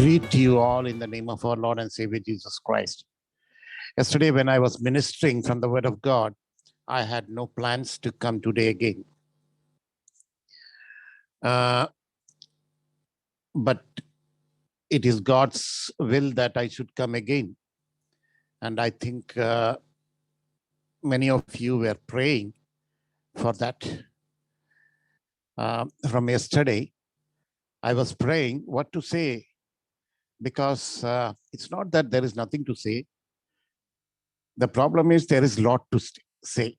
greet you all in the name of our Lord and Savior Jesus Christ. Yesterday, when I was ministering from the Word of God, I had no plans to come today again. But it is God's will that I should come again. And I think many of you were praying for that. From yesterday, I was praying what to say, because it's not that there is nothing to say. The problem is there is a lot to say.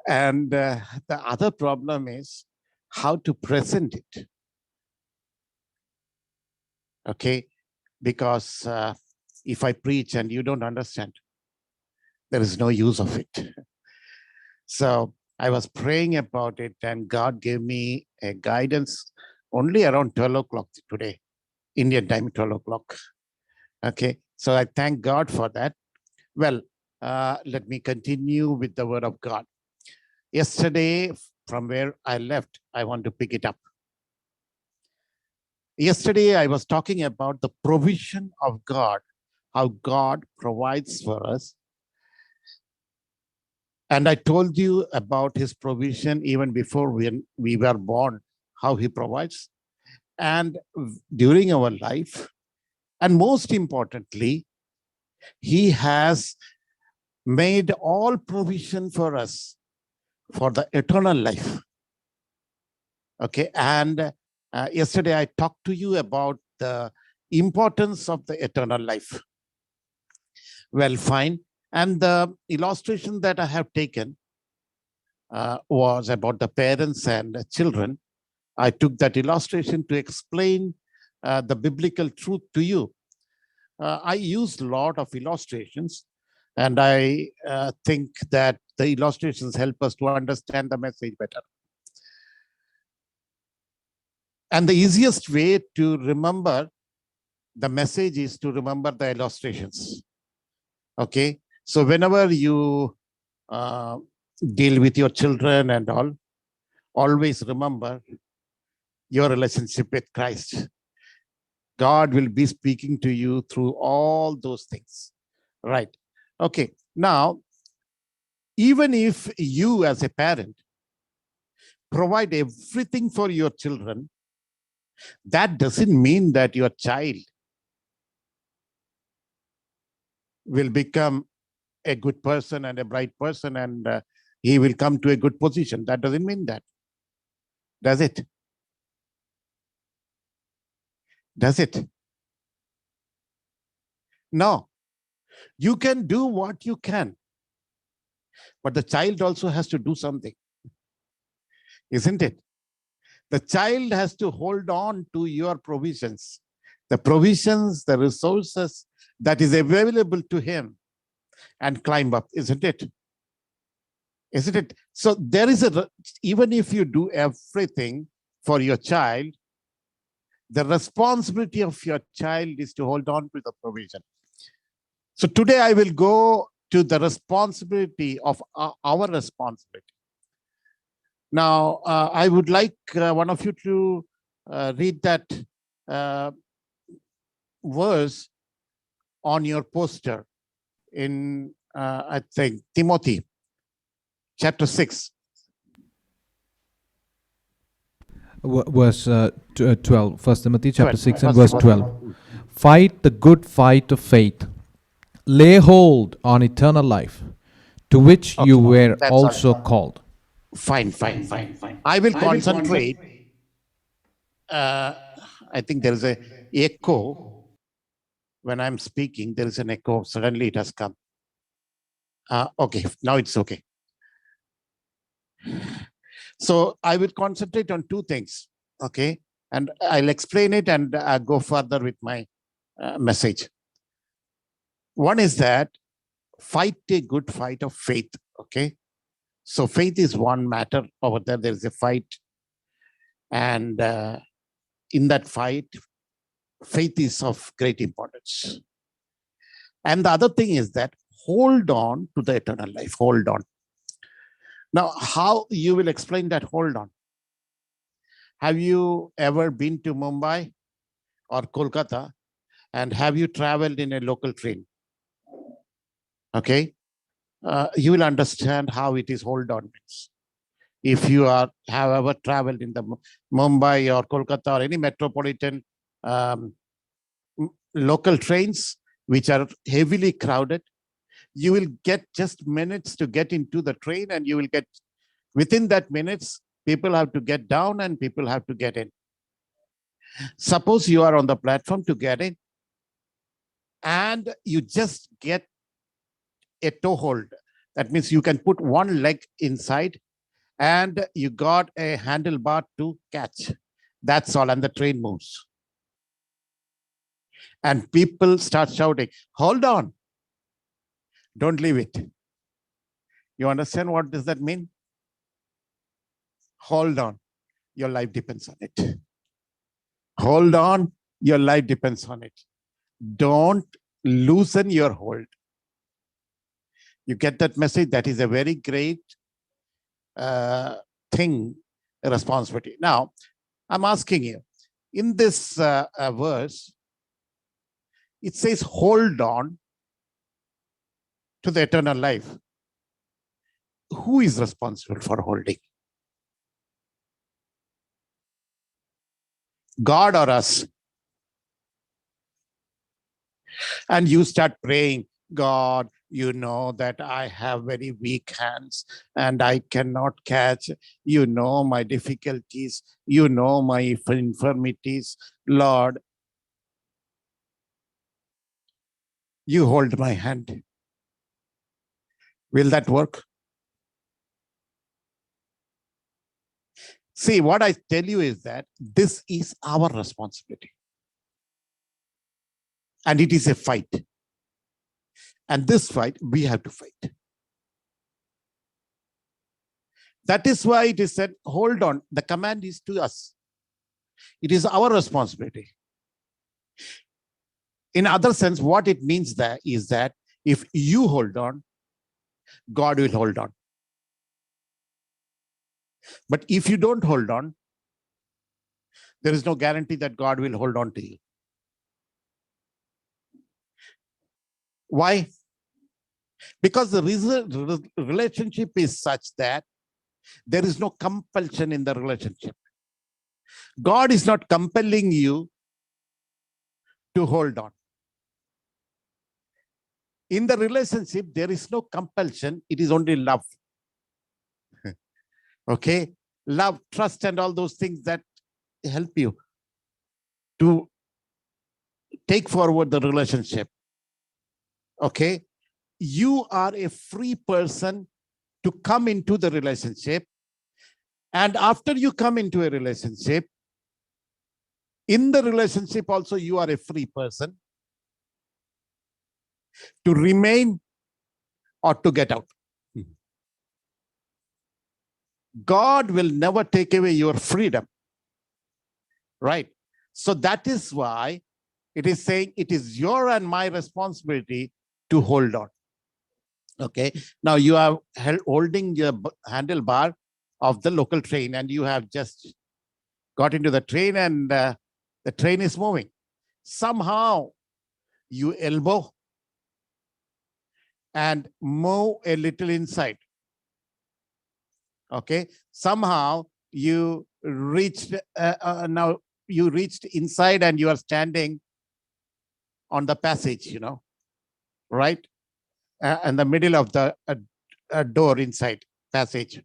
And the other problem is how to present it. Okay, because if I preach and you don't understand, there is no use of it. So I was praying about it, and God gave me a guidance only around 12 o'clock today, Indian time, 12 o'clock. Okay, so I thank God for that. Well, let me continue with the Word of God. Yesterday, from where I left, I want to pick it up. Yesterday, I was talking about the provision of God, how God provides for us. And I told you about his provision even before we were born, how he provides. And during our life, and most importantly, he has made all provision for us for the eternal life. Okay, and yesterday I talked to you about the importance of the eternal life. Well, fine. And the illustration that I have taken was about the parents and the children. I took that illustration to explain the biblical truth to you. I used a lot of illustrations, and I think that the illustrations help us to understand the message better. And the easiest way to remember the message is to remember the illustrations. Okay, so whenever you deal with your children and all, always remember your relationship with Christ. God will be speaking to you through all those things, right? Okay, now, even if you as a parent provide everything for your children, that doesn't mean that your child will become a good person and a bright person, and he will come to a good position. That doesn't mean that, does it? Does it? No. You can do what you can, but the child also has to do something, isn't it? The child has to hold on to your provisions, the provisions, the resources that is available to him, and climb up, isn't it? Isn't it? So there is even if you do everything for your child, the responsibility of your child is to hold on to the provision. So today I will go to the responsibility of our responsibility. Now, I would like one of you to read that verse on your poster in, I think, Timothy, chapter 6. Verse 12. 1 Timothy chapter 6 and verse 12. Fight the good fight of faith. Lay hold on eternal life, to which you were also called. Fine. I will concentrate. I think there is an echo. When I'm speaking, there is an echo. Suddenly it has come. Okay, now it's okay. So I will concentrate on two things, okay? And I'll explain it and go further with my message. One is that fight a good fight of faith, okay? So faith is one matter. Over there is a fight. And in that fight, faith is of great importance. And the other thing is that hold on to the eternal life, hold on. Now, how you will explain that hold on? Have you ever been to Mumbai or Kolkata, and have you traveled in a local train? Okay, you will understand how it is hold on. If you have ever traveled in the Mumbai or Kolkata or any metropolitan um, local trains, which are heavily crowded, you will get just minutes to get into the train, and you will get within that minutes, people have to get down and people have to get in. Suppose you are on the platform to get in, and you just get a toe hold. That means you can put one leg inside and you got a handlebar to catch. That's all, and the train moves. And people start shouting, hold on, don't leave it. You understand what does that mean? Hold on, your life depends on it. Hold on, your life depends on it. Don't loosen your hold. You get that message? That is a very great thing, a responsibility. Now, I'm asking you, in this verse, it says, hold on to the eternal life. Who is responsible for holding? God or us? And you start praying, God, you know that I have very weak hands and I cannot catch. You know my difficulties. You know my infirmities. Lord, you hold my hand. Will that work? See, what I tell you is that this is our responsibility. And it is a fight. And this fight, we have to fight. That is why it is said, hold on. The command is to us. It is our responsibility. In other sense, what it means there is that if you hold on, God will hold on. But if you don't hold on, there is no guarantee that God will hold on to you. Why? Because the relationship is such that there is no compulsion in the relationship. God is not compelling you to hold on. In the relationship, there is no compulsion. It is only love. Okay? Love, trust, and all those things that help you to take forward the relationship. Okay? You are a free person to come into the relationship. And after you come into a relationship, in the relationship also you are a free person to remain or to get out. God will never take away your freedom. Right? So that is why it is saying it is your and my responsibility to hold on. Okay. Now you are holding your handlebar of the local train and you have just got into the train and the train is moving. Somehow you elbow and move a little inside. Okay. Somehow you reached, now you reached inside and you are standing on the passage, you know, right? In the middle of the door inside passage.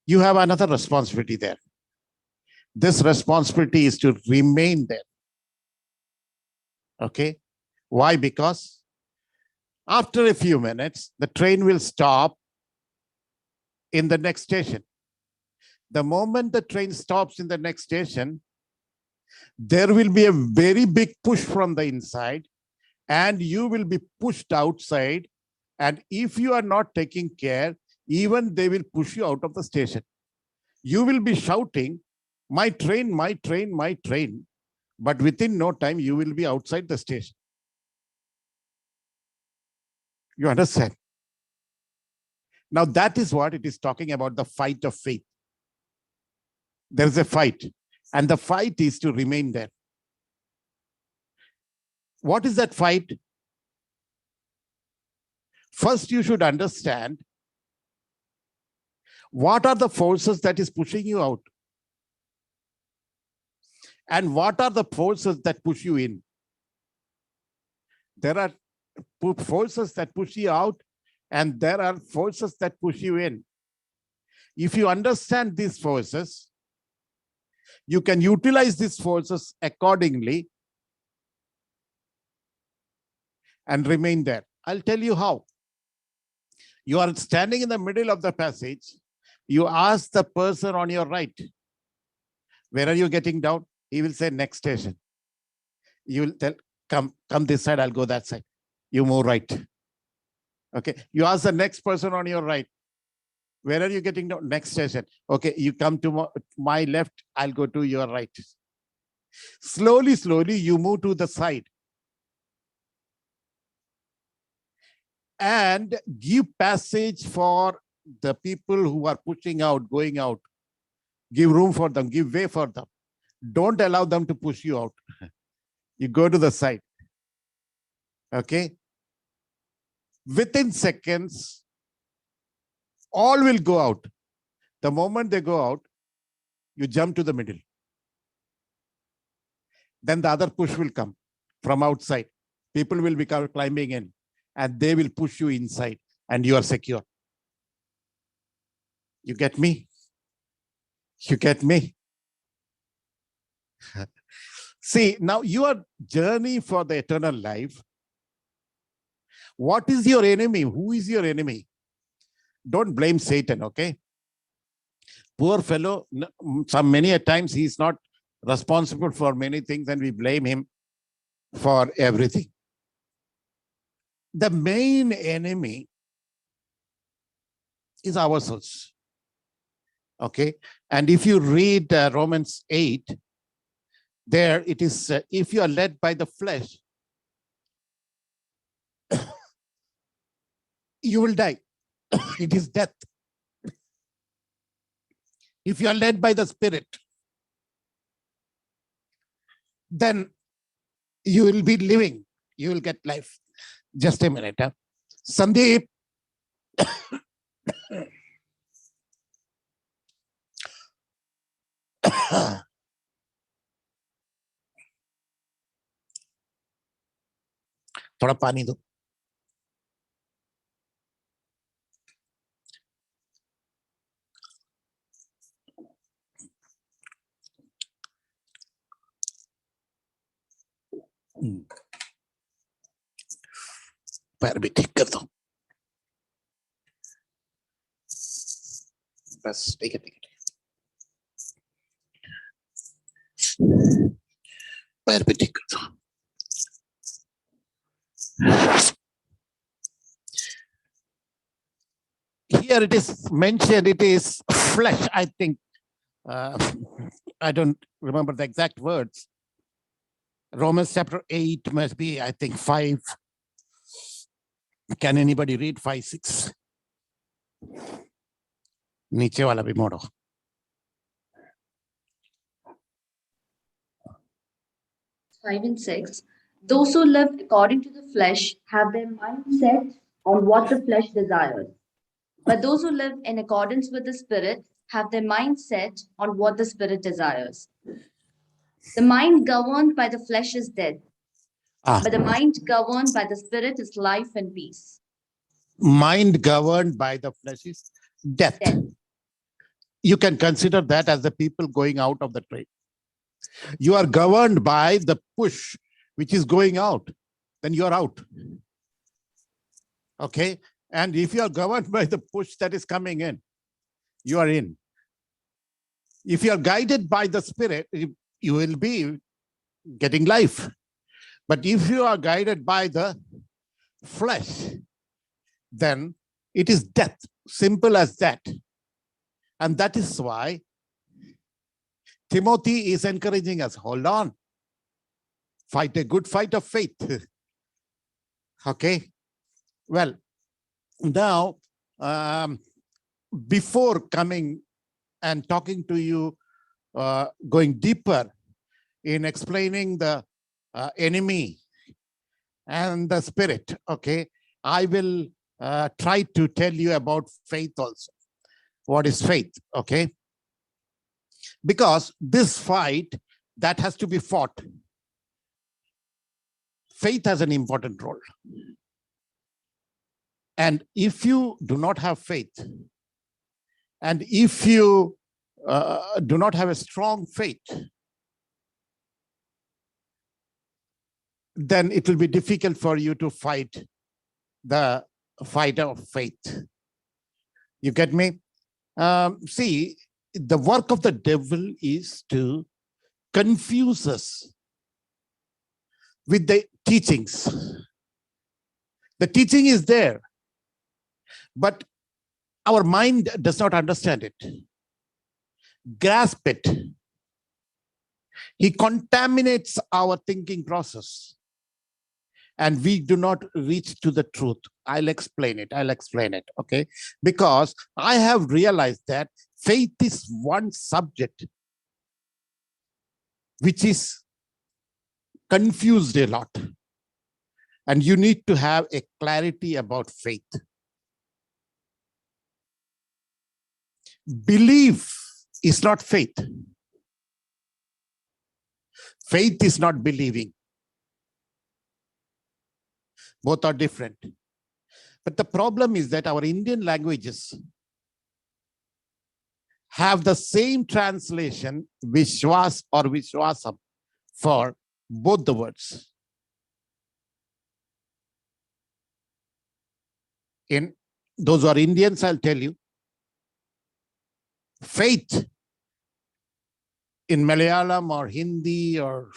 You have another responsibility there. This responsibility is to remain there. Okay. Why? Because after a few minutes, the train will stop in the next station. The moment the train stops in the next station, there will be a very big push from the inside and you will be pushed outside. And if you are not taking care, even they will push you out of the station. You will be shouting, my train, my train, my train. But within no time, you will be outside the station. You understand? Now that is what it is talking about, the fight of faith. There is a fight. And the fight is to remain there. What is that fight? First, you should understand what are the forces that is pushing you out, and what are the forces that push you in. There are forces that push you out, and there are forces that push you in. If you understand these forces, you can utilize these forces accordingly and remain there. I'll tell you how. You are standing in the middle of the passage. You ask the person on your right, where are you getting down? He will say, next station. You will tell, come this side, I'll go that side. You move right. Okay. You ask the next person on your right, where are you getting down? Next station. Okay. You come to my left, I'll go to your right. Slowly, slowly, you move to the side. And give passage for the people who are pushing out, going out. Give room for them, give way for them. Don't allow them to push you out. You go to the side. Okay? Within seconds, all will go out. The moment they go out, you jump to the middle. Then the other push will come from outside. People will be climbing in, and they will push you inside, and you are secure. You get me? You get me? See, now your journey for the eternal life. What is your enemy? Who is your enemy? Don't blame Satan, okay? Poor fellow, many a times he's not responsible for many things, and we blame him for everything. The main enemy is ourselves. Okay, and if you read Romans 8, there it is, if you are led by the flesh, you will die. It is death. If you are led by the Spirit, then you will be living. You will get life. Just a minute. Huh? Sandeep. थोड़ा पानी दो. पैर भी ठीक कर दो. बस ठीक है. पैर भी ठीक कर दो. Here it is mentioned, it is flesh, I think. I don't remember the exact words. Romans chapter 8 must be, I think, 5. Can anybody read 5, 6? नीचे वाला भी मोड़ो. Five and 6. Those who live according to the flesh have their mind set on what the flesh desires. But those who live in accordance with the Spirit have their mind set on what the Spirit desires. The mind governed by the flesh is death, but the mind governed by the Spirit is life and peace. Mind governed by the flesh is death. You can consider that as the people going out of the train. You are governed by the push which is going out, then you are out. Okay? And if you are governed by the push that is coming in, you are in. If you are guided by the Spirit, you will be getting life. But if you are guided by the flesh, then it is death. Simple as that. And that is why Timothy is encouraging us, hold on. Fight a good fight of faith. Okay? Well, now, before coming and talking to you going deeper in explaining the enemy and the spirit, okay, I will try to tell you about faith also. What is faith, okay? Because this fight that has to be fought, faith has an important role. And if you do not have faith, and if you do not have a strong faith, then it will be difficult for you to fight the fight of faith. You get me? See, the work of the devil is to confuse us with the teachings. The teaching is there, but our mind does not understand it, grasp it. He contaminates our thinking process, and we do not reach to the truth. I'll explain it, okay? Because I have realized that faith is one subject which is confused a lot. And you need to have a clarity about faith. Belief is not faith. Faith is not believing. Both are different. But the problem is that our Indian languages have the same translation, Vishwas or Vishwasam, for both the words. In those who are Indians, I'll tell you, faith in Malayalam or Hindi or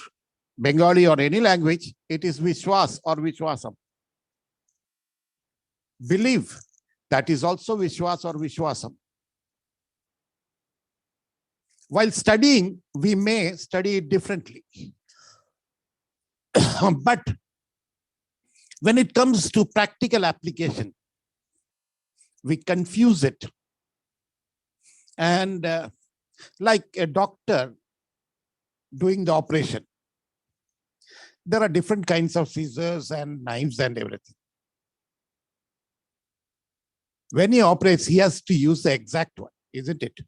Bengali or any language, it is Vishwas or Vishwasam. Believe, that is also Vishwas or Vishwasam. While studying, we may study it differently. But when it comes to practical application, we confuse it. And like a doctor doing the operation, there are different kinds of scissors and knives and everything. When he operates, he has to use the exact one, isn't it?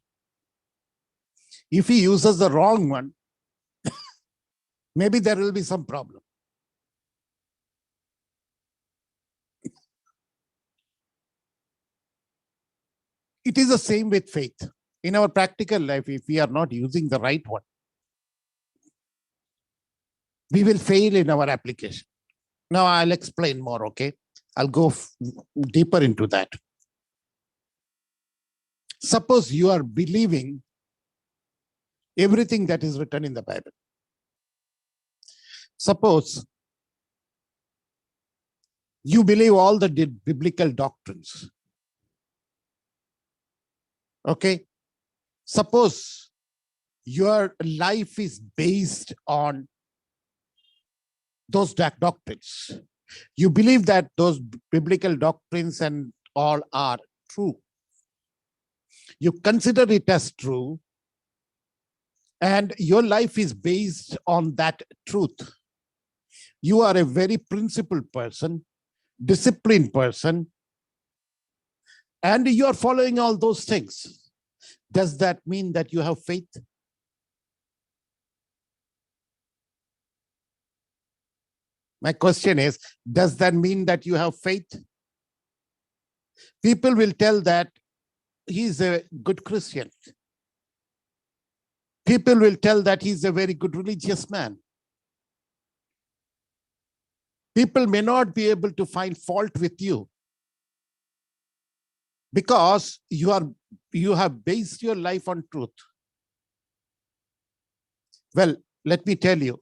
If he uses the wrong one, maybe there will be some problem. It is the same with faith. In our practical life, if we are not using the right one, we will fail in our application. Now I'll explain more, okay? I'll go deeper into that. Suppose you are believing everything that is written in the Bible. Suppose you believe all the biblical doctrines. Okay? Suppose your life is based on those doctrines. You believe that those biblical doctrines and all are true. You consider it as true, and your life is based on that truth. You are a very principled person, disciplined person, and you are following all those things. Does that mean that you have faith? My question is, does that mean that you have faith? People will tell that he's a good Christian. People will tell that he's a very good religious man. People may not be able to find fault with you because you have based your life on truth. Well, let me tell you,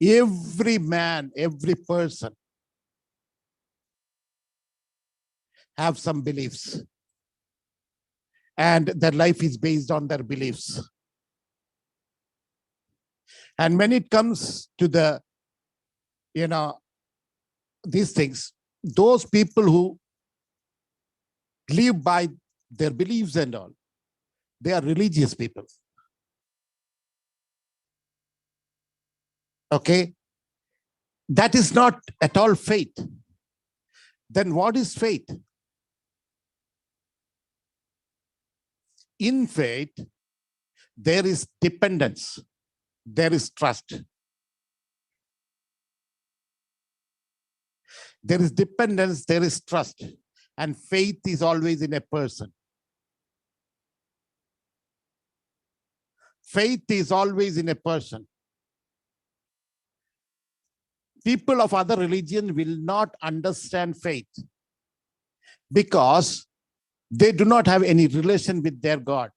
every man, every person have some beliefs, and their life is based on their beliefs. And when it comes to the, these things, those people who live by their beliefs and all, they are religious people. Okay? That is not at all faith. Then what is faith? In faith, there is dependence, there is trust. There is dependence, there is trust. And faith is always in a person. Faith is always in a person. People of other religion will not understand faith because they do not have any relation with their God.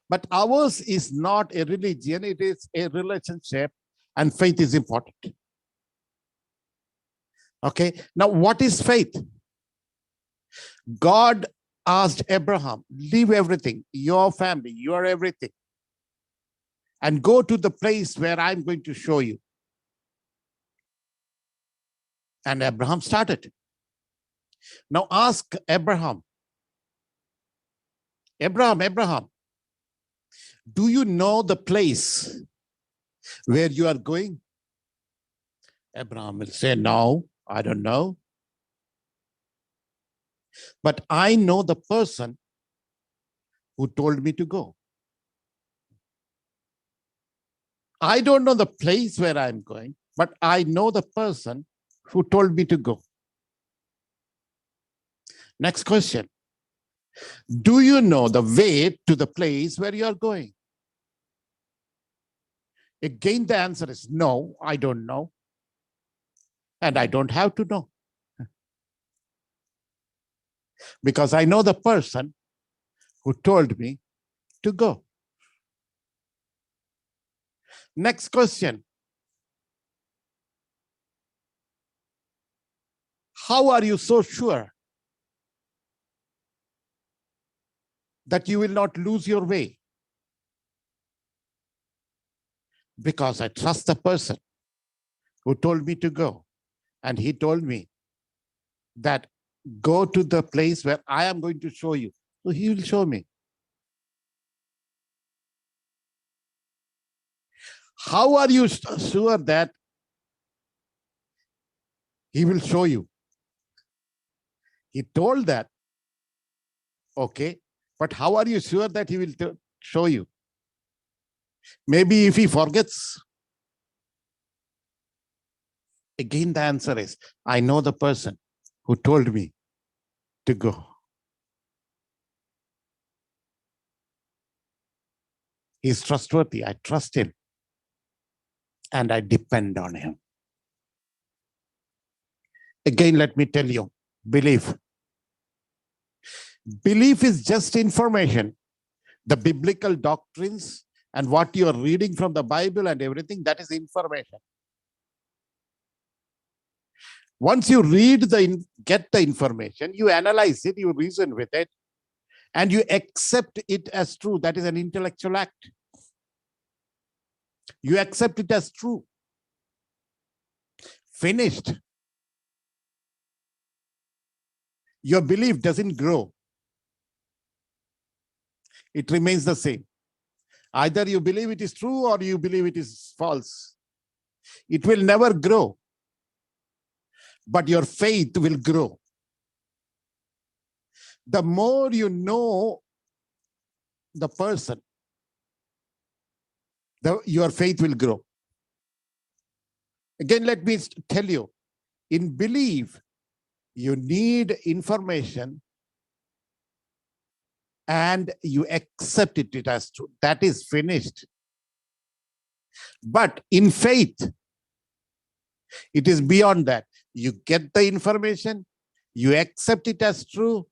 But ours is not a religion, it is a relationship, and faith is important. Okay, now what is faith? God asked Abraham, leave everything, your family, your everything, and go to the place where I'm going to show you. And Abraham started. Now ask Abraham, Abraham, do you know the place where you are going? Abraham will say, no, I don't know. But I know the person who told me to go. I don't know the place where I'm going, but I know the person who told me to go. Next question. Do you know the way to the place where you are going? Again, the answer is no, I don't know. And I don't have to know. Because I know the person who told me to go. Next question. How are you so sure that you will not lose your way? Because I trust the person who told me to go. And he told me that go to the place where I am going to show you. So he will show me. How are you sure that he will show you? He told that. Okay. But how are you sure that he will show you? Maybe if he forgets. Again, the answer is, I know the person who told me to go. He's trustworthy. I trust him. And I depend on him. Again, let me tell you, belief. Belief is just information. The biblical doctrines and what you are reading from the Bible and everything, that is information. Once you get the information, you analyze it, you reason with it, and you accept it as true. That is an intellectual act. You accept it as true. Finished. Your belief doesn't grow. It remains the same. Either you believe it is true or you believe it is false. It will never grow. But your faith will grow. The more you know the person, your faith will grow. Again, let me tell you, in belief, you need information and you accept it as true. That is finished. But in faith, it is beyond that. You get the information, you accept it as true,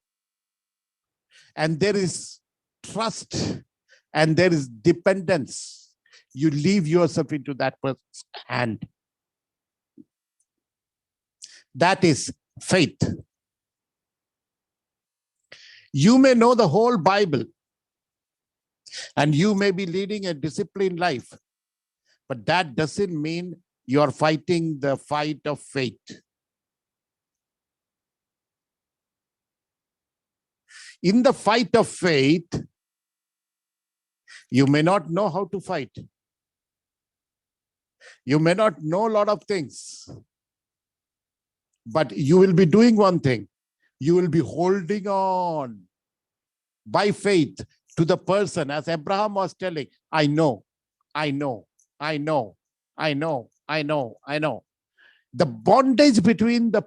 and there is trust and there is dependence. You leave yourself into that person's hand. That is faith. You may know the whole Bible and you may be leading a disciplined life, but that doesn't mean you're fighting the fight of faith. In the fight of faith, you may not know how to fight. You may not know a lot of things, but you will be doing one thing. You will be holding on by faith to the person, as Abraham was telling, I know, I know, I know, I know, I know, I know. The bondage between the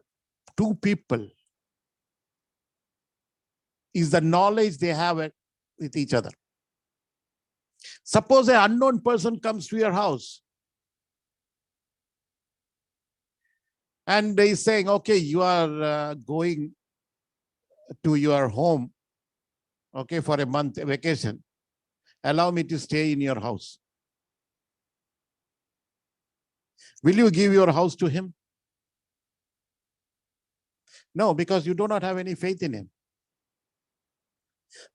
two people is the knowledge they have with each other. Suppose an unknown person comes to your house and they saying, okay, you are going to your home, okay, for a month vacation. Allow me to stay in your house. Will you give your house to him? No, because you do not have any faith in him.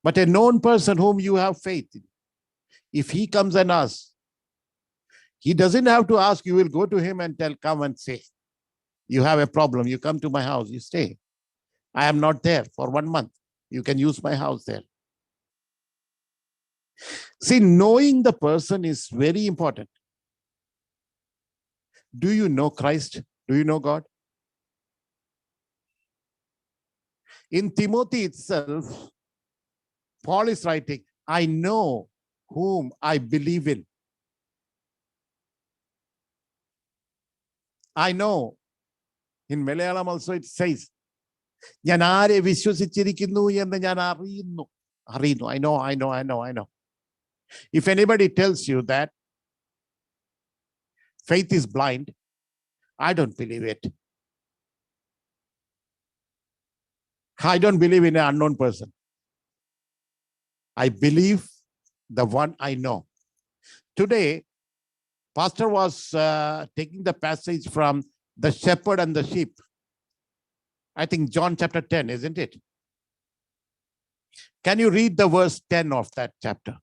But a known person whom you have faith in, if he comes and asks, he doesn't have to ask, you will go to him and tell, come and say, you have a problem, you come to my house, you stay. I am not there for 1 month. You can use my house there. See, knowing the person is very important. Do you know Christ? Do you know God? In Timothy itself, Paul is writing, I know whom I believe in. I know. In Malayalam also it says, ഞാൻ ആരെ വിശ്വസിച്ചിരിക്കുന്നു എന്ന് ഞാൻ അറിയുന്നു. I know. If anybody tells you that faith is blind, I don't believe it. I don't believe in an unknown person. I believe the one I know. Today, Pastor was taking the passage from the shepherd and the sheep. I think John chapter 10, isn't it? Can you read the verse 10 of that chapter?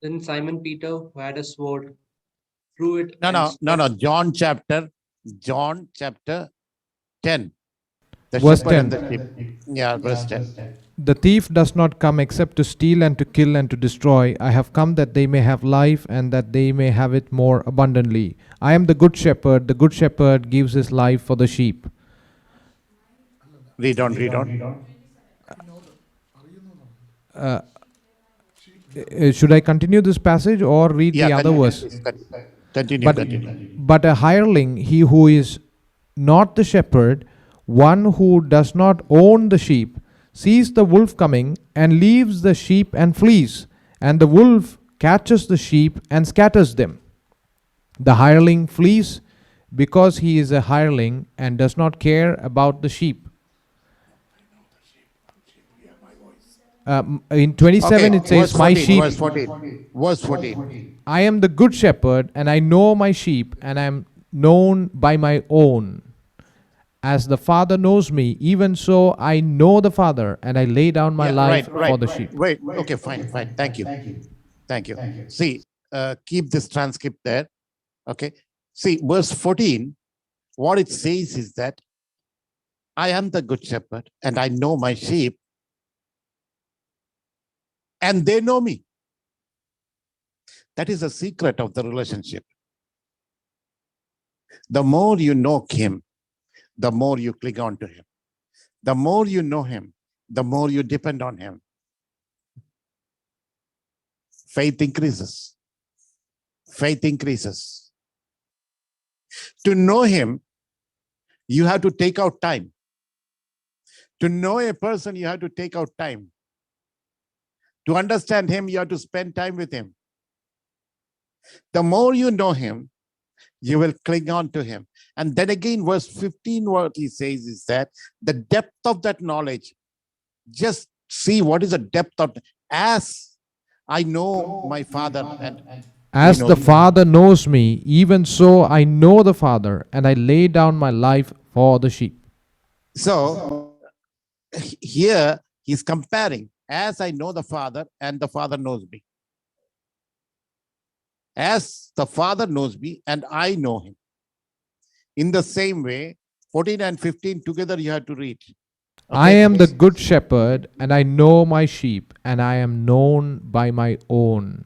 Then Simon Peter, who had a sword, drew it. No. John chapter 10. The Verse shepherd and 10. the sheep. Yeah, verse 10. The thief does not come except to steal and to kill and to destroy. I have come that they may have life and that they may have it more abundantly. I am the good shepherd. The good shepherd gives his life for the sheep. Read on. Should I continue this passage or read the other verse? Continue. But a hireling, he who is not the shepherd, one who does not own the sheep, sees the wolf coming and leaves the sheep and flees, and the wolf catches the sheep and scatters them. The hireling flees because he is a hireling and does not care about the sheep. In 27 it says, my sheep. Verse 14. I am the good shepherd, and I know my sheep, and I am known by my own. As the Father knows me, even so I know the Father, and I lay down my life for the sheep. Wait. Okay, fine. Thank you. See, keep this transcript there. Okay. See, verse 14, what it says is that I am the good shepherd, and I know my sheep, and they know me. That is the secret of the relationship. The more you know him, the more you cling on to him. The more you know him, the more you depend on him. Faith increases. To know him, you have to take out time. To know a person, you have to take out time. To understand him, you have to spend time with him. The more you know him, you will cling on to him. And then again, verse 15, what he says is that the depth of that knowledge, just see what is the depth of, as I know my Father. And as the Father knows me, even so I know the Father, and I lay down my life for the sheep. So here he's comparing, as I know the Father and the Father knows me. As the Father knows me and I know him. In the same way, 14 and 15 together you have to read. I Okay? am the good shepherd, and I know my sheep, and I am known by my own.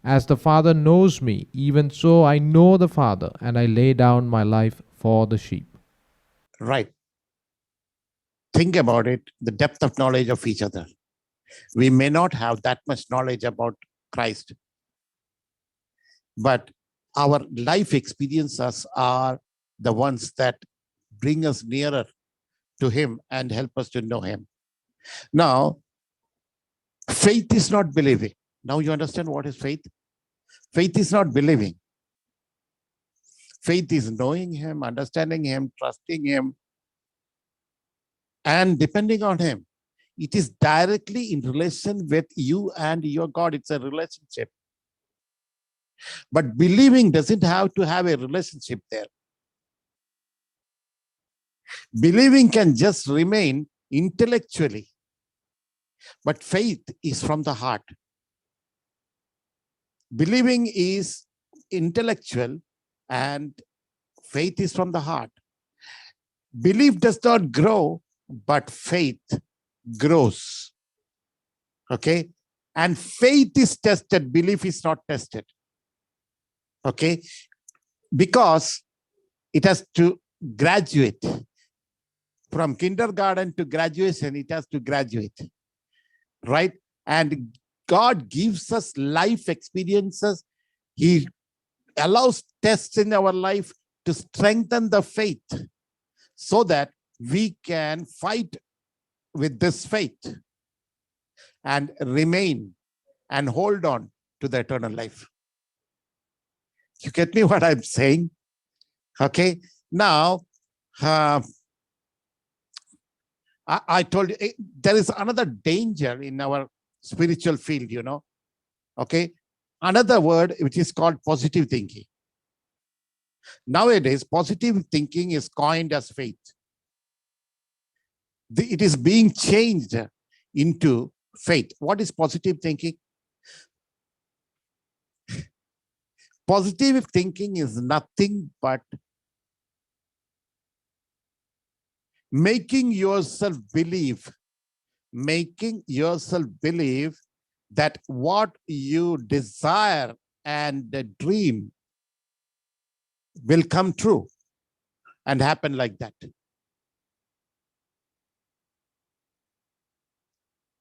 As the Father knows me, even so I know the Father, and I lay down my life for the sheep. Right. Think about it, the depth of knowledge of each other. We may not have that much knowledge about Christ, but our life experiences are the ones that bring us nearer to him and help us to know him. Now, faith is not believing. Now you understand what is faith? Faith is not believing. Faith is knowing him, understanding him, trusting him, and depending on him. It is directly in relation with you and your God. It's a relationship. But believing doesn't have to have a relationship there. Believing can just remain intellectually, but faith is from the heart. Believing is intellectual and faith is from the heart. Belief does not grow, but faith grows. Okay? And faith is tested, belief is not tested. Okay? Because it has to graduate. From kindergarten to graduation, it has to graduate. Right? And God gives us life experiences. He allows tests in our life to strengthen the faith so that we can fight with this faith and remain and hold on to the eternal life. You get me what I'm saying? Okay. Now, I told you there is another danger in our spiritual field, you know. Okay. Another word which is called positive thinking. Nowadays, positive thinking is coined as faith. It is being changed into faith. What is positive thinking? Positive thinking is nothing but making yourself believe that what you desire and dream will come true and happen like that.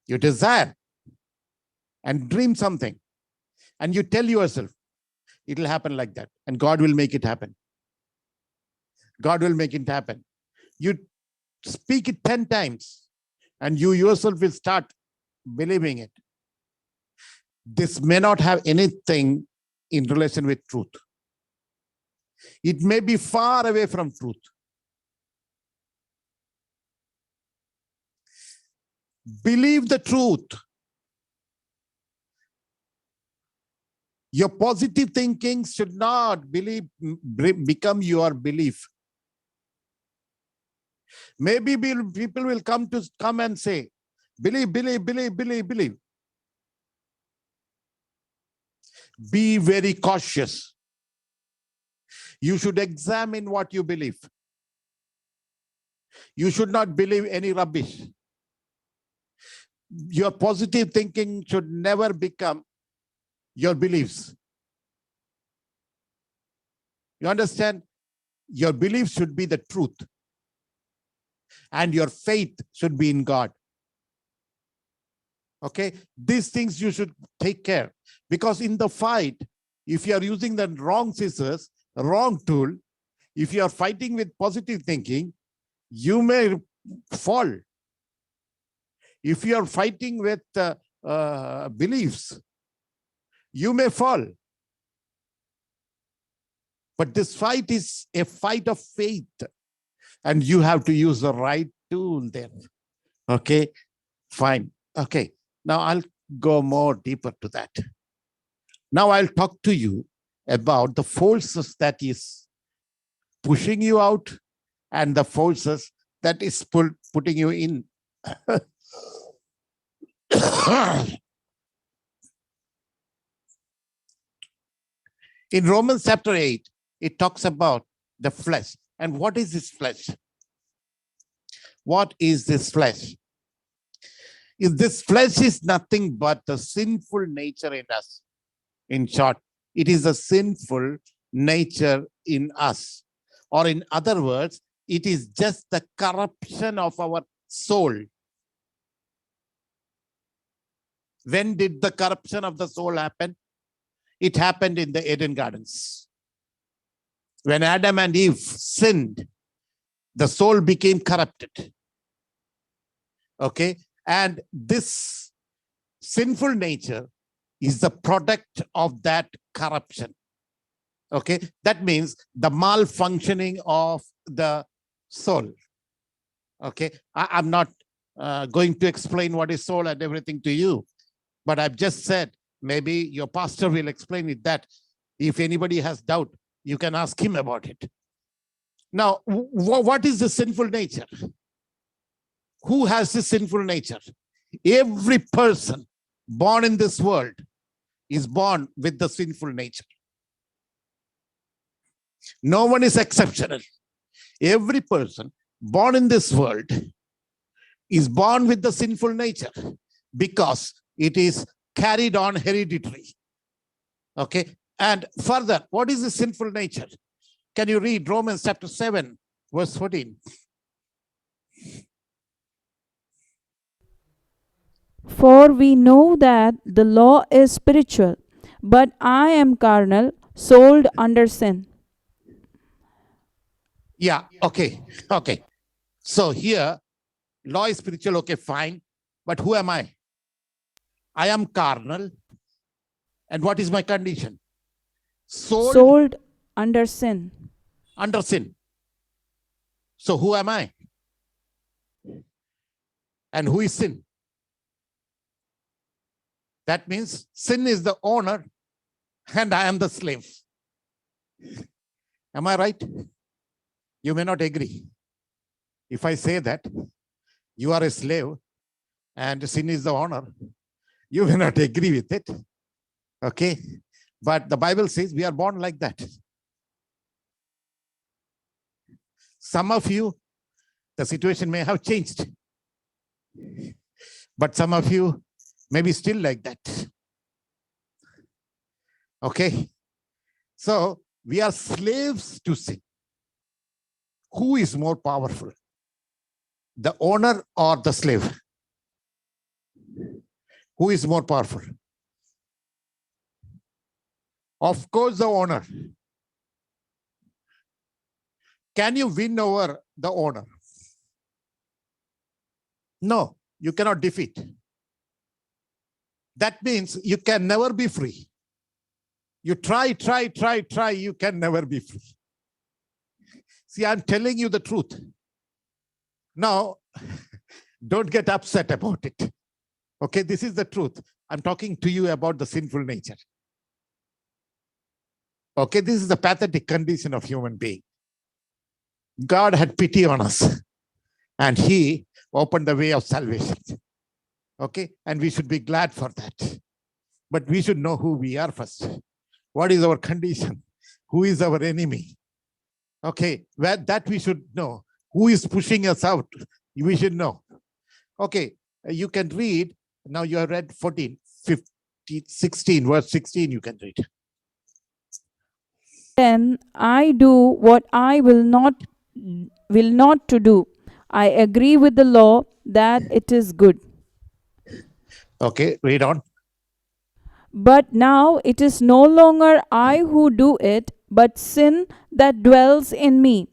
You desire and dream something, and you tell yourself it will happen like that, and God will make it happen. God will make it happen. You speak it 10 times, and you yourself will start believing it. This may not have anything in relation with truth. It may be far away from truth. Believe the truth. Your positive thinking should not become your belief. Maybe people will come and say, believe. Be very cautious. You should examine what you believe. You should not believe any rubbish. Your positive thinking should never become your beliefs. You understand? Your beliefs should be the truth. And your faith should be in God. Okay? These things you should take care. Because in the fight, if you are using the wrong scissors, wrong tool, if you are fighting with positive thinking, you may fall. If you are fighting with beliefs, you may fall. But this fight is a fight of faith, and you have to use the right tool there. Okay, fine. Okay, now I'll go more deeper to that. Now I'll talk to you about the forces that is pushing you out and the forces that is putting you in. In Romans chapter 8, it talks about the flesh. And what is this flesh? What is this flesh? This flesh is nothing but the sinful nature in us. In short, it is a sinful nature in us. Or in other words, it is just the corruption of our soul. When did the corruption of the soul happen? It happened in the Eden Gardens. When Adam and Eve sinned, the soul became corrupted. Okay? And this sinful nature is the product of that corruption. Okay? That means the malfunctioning of the soul. Okay? I'm not going to explain what is soul and everything to you, but I've just said, maybe your pastor will explain it, that if anybody has doubt, you can ask him about it. Now, what is the sinful nature? Who has this sinful nature? Every person born in this world is born with the sinful nature. No one is exceptional. Every person born in this world is born with the sinful nature because it is carried on hereditary. Okay. And further, what is the sinful nature? Can you read Romans chapter 7, verse 14? For we know that the law is spiritual, but I am carnal, sold under sin. Yeah, okay, okay. So here, law is spiritual, okay, fine. But who am I? I am carnal. And what is my condition? Sold under sin. Under sin. So who am I? And who is sin? That means sin is the owner and I am the slave. Am I right? You may not agree. If I say that you are a slave and sin is the owner, you may not agree with it. Okay? But the Bible says we are born like that. Some of you, the situation may have changed. But some of you may be still like that. Okay? So we are slaves to sin. Who is more powerful? The owner or the slave? Who is more powerful? Of course, the owner. Can you win over the owner? No, you cannot defeat. That means you can never be free. You try, you can never be free. See, I'm telling you the truth. Now, don't get upset about it. Okay, this is the truth. I'm talking to you about the sinful nature. Okay, this is the pathetic condition of human being. God had pity on us and he opened the way of salvation. Okay, and we should be glad for that. But we should know who we are first. What is our condition? Who is our enemy? Okay, that we should know. Who is pushing us out? We should know. Okay, you can read. Now you have read 14, 15, 16, verse 16 you can read. Then I do what I will not to do. I agree with the law that it is good. Okay, read on. But now it is no longer I who do it, but sin that dwells in me.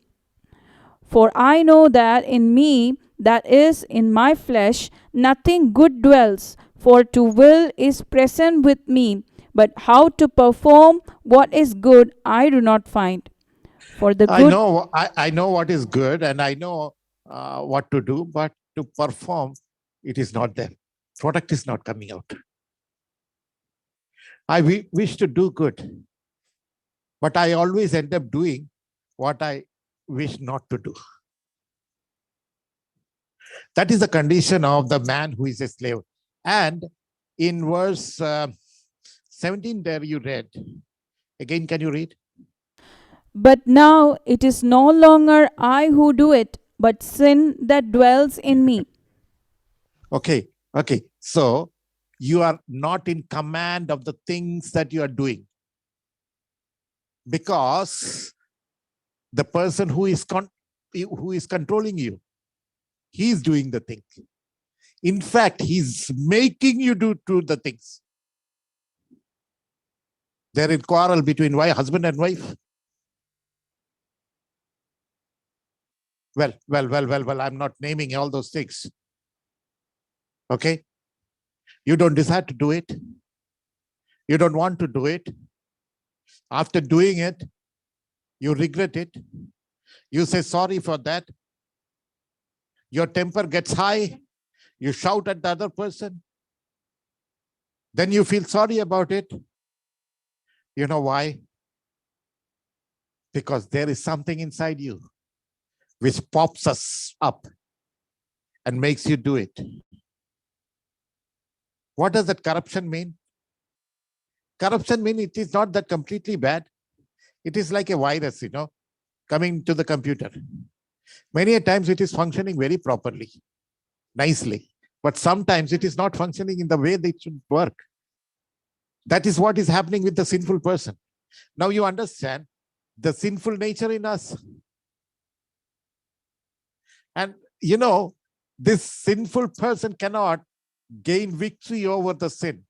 For I know that in me, that is, in my flesh, nothing good dwells, for to will is present with me, but how to perform what is good I do not find. For the good I know what is good and I know what to do, but to perform, it is not there. Product is not coming out. I wish to do good, but I always end up doing what I wish not to do. That is the condition of the man who is a slave. And in verse 17 there you read Again, can you read? But now it is no longer I who do it, but sin that dwells in me. Okay. So you are not in command of the things that you are doing, because the person who is controlling you, he is doing the thing. In fact, he's making you do the things. They're in quarrel between husband and wife. Well, I'm not naming all those things. Okay. You don't decide to do it. You don't want to do it. After doing it, you regret it. You say sorry for that. Your temper gets high. You shout at the other person. Then you feel sorry about it. You know why? Because there is something inside you which pops us up and makes you do it. What does that corruption mean? Corruption means it is not that completely bad. It is like a virus, coming to the computer. Many a times it is functioning very properly, nicely, but sometimes it is not functioning in the way that it should work. That is what is happening with the sinful person. Now you understand the sinful nature in us. And this sinful person cannot gain victory over the sin,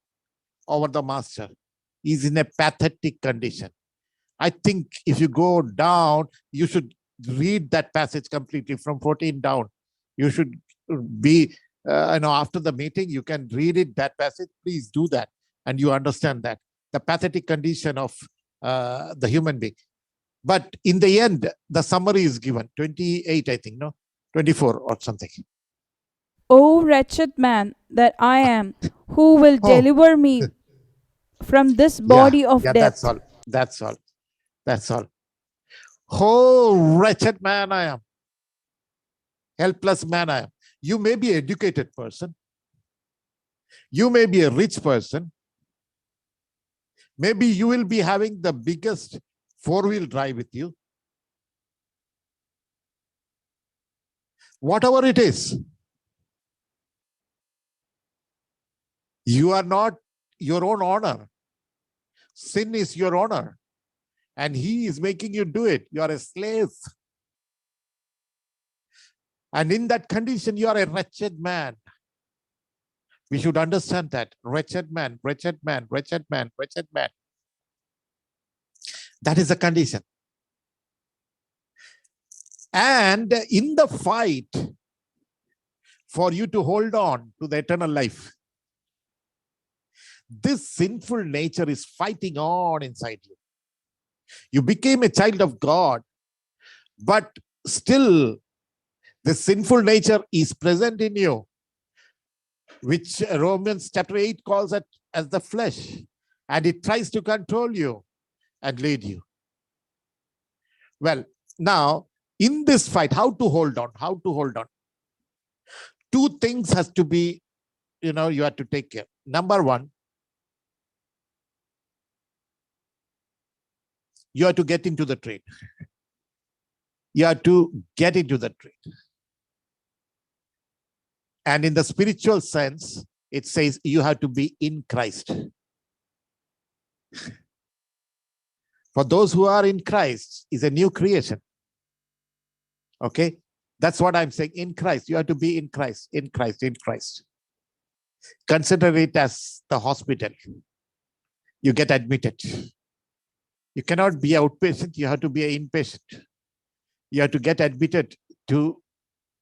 over the master. He's in a pathetic condition. I think if you go down, you should read that passage completely from 14 down. You should be, after the meeting, you can read it, that passage. Please do that. And you understand that. The pathetic condition of the human being. But in the end, the summary is given. 28, I think, 24 or something. O wretched man that I am, who will deliver me from this body of death? That's all. Oh, wretched man I am. Helpless man I am. You may be an educated person. You may be a rich person. Maybe you will be having the biggest four-wheel drive with you. Whatever it is, you are not your own honor. Sin is your honor. And he is making you do it. You are a slave. And in that condition, you are a wretched man. We should understand that. Wretched man, wretched man, wretched man, wretched man. That is the condition. And in the fight for you to hold on to the eternal life, this sinful nature is fighting on inside you. You became a child of God, but still the sinful nature is present in you, which Romans chapter 8 calls it as the flesh, and it tries to control you and lead you. Well, now in this fight, how to hold on? Two things has to be, you have to take care. Number one, you have to get into the trade. You have to get into the trade. And in the spiritual sense, it says you have to be in Christ. For those who are in Christ is a new creation. Okay? That's what I'm saying. In Christ, you have to be in Christ, in Christ, in Christ. Consider it as the hospital. You get admitted. You cannot be an outpatient, you have to be an inpatient. You have to get admitted to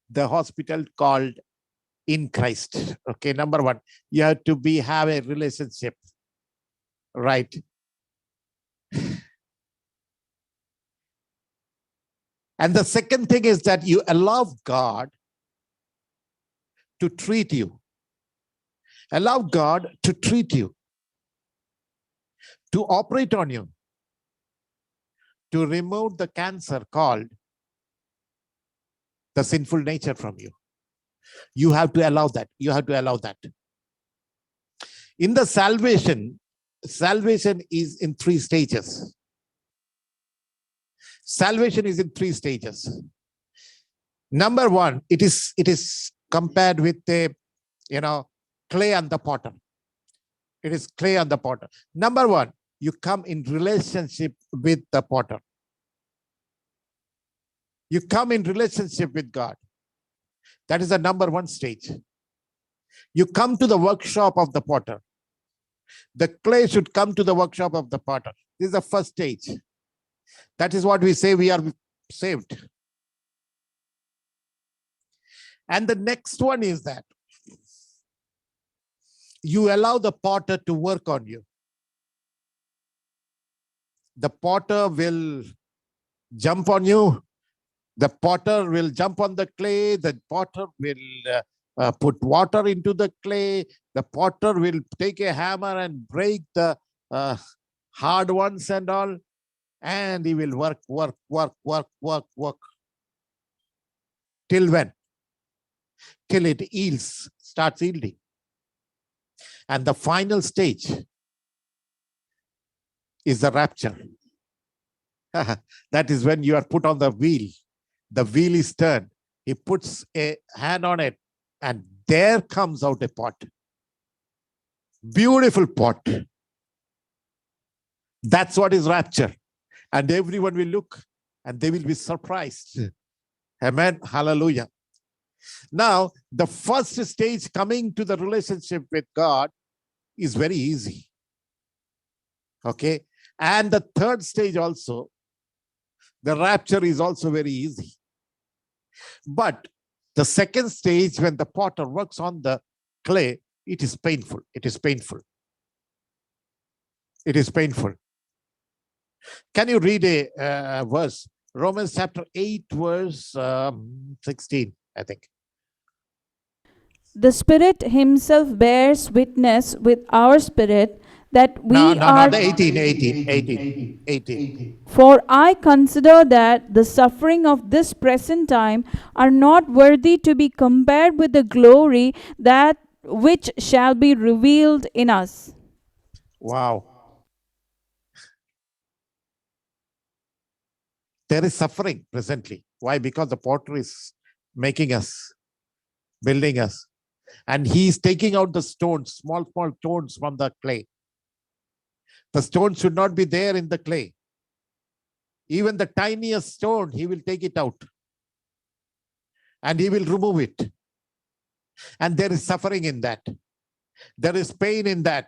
the hospital called in Christ. Okay, number one, you have to have a relationship, right? And the second thing is that you allow God to treat you. Allow God to treat you, to operate on you, to remove the cancer called the sinful nature from you. You have to allow that. You have to allow that. In the salvation is in 3 stages. Salvation is in three stages. Number one, it is compared with the, clay and the potter. It is clay and the potter. Number one, you come in relationship with the potter. You come in relationship with God. That is the number one stage. You come to the workshop of the potter. The clay should come to the workshop of the potter. This is the first stage. That is what we say we are saved. And the next one is that you allow the potter to work on you. The potter will jump on you. The potter will jump on the clay. The potter will put water into the clay. The potter will take a hammer and break the hard ones and all. And he will work. Till when? Till it yields, starts yielding. And the final stage is the rapture. That is when you are put on the wheel. The wheel is turned. He puts a hand on it, and there comes out a pot. Beautiful pot. That's what is rapture. And everyone will look and they will be surprised. Amen. Hallelujah. Now, the first stage coming to the relationship with God is very easy. Okay. And the third stage also, the rapture is also very easy. But the second stage, when the potter works on the clay, it is painful. It is painful. It is painful. Can you read a verse? Romans chapter 8, verse 16, I think. The Spirit Himself bears witness with our spirit that we No, are. the 18. For I consider that the suffering of this present time are not worthy to be compared with the glory that which shall be revealed in us. Wow. There is suffering presently. Why? Because the potter is making us, building us. And he is taking out the stones, small stones from the clay. The stone should not be there in the clay. Even the tiniest stone, he will take it out. And he will remove it. And there is suffering in that. There is pain in that.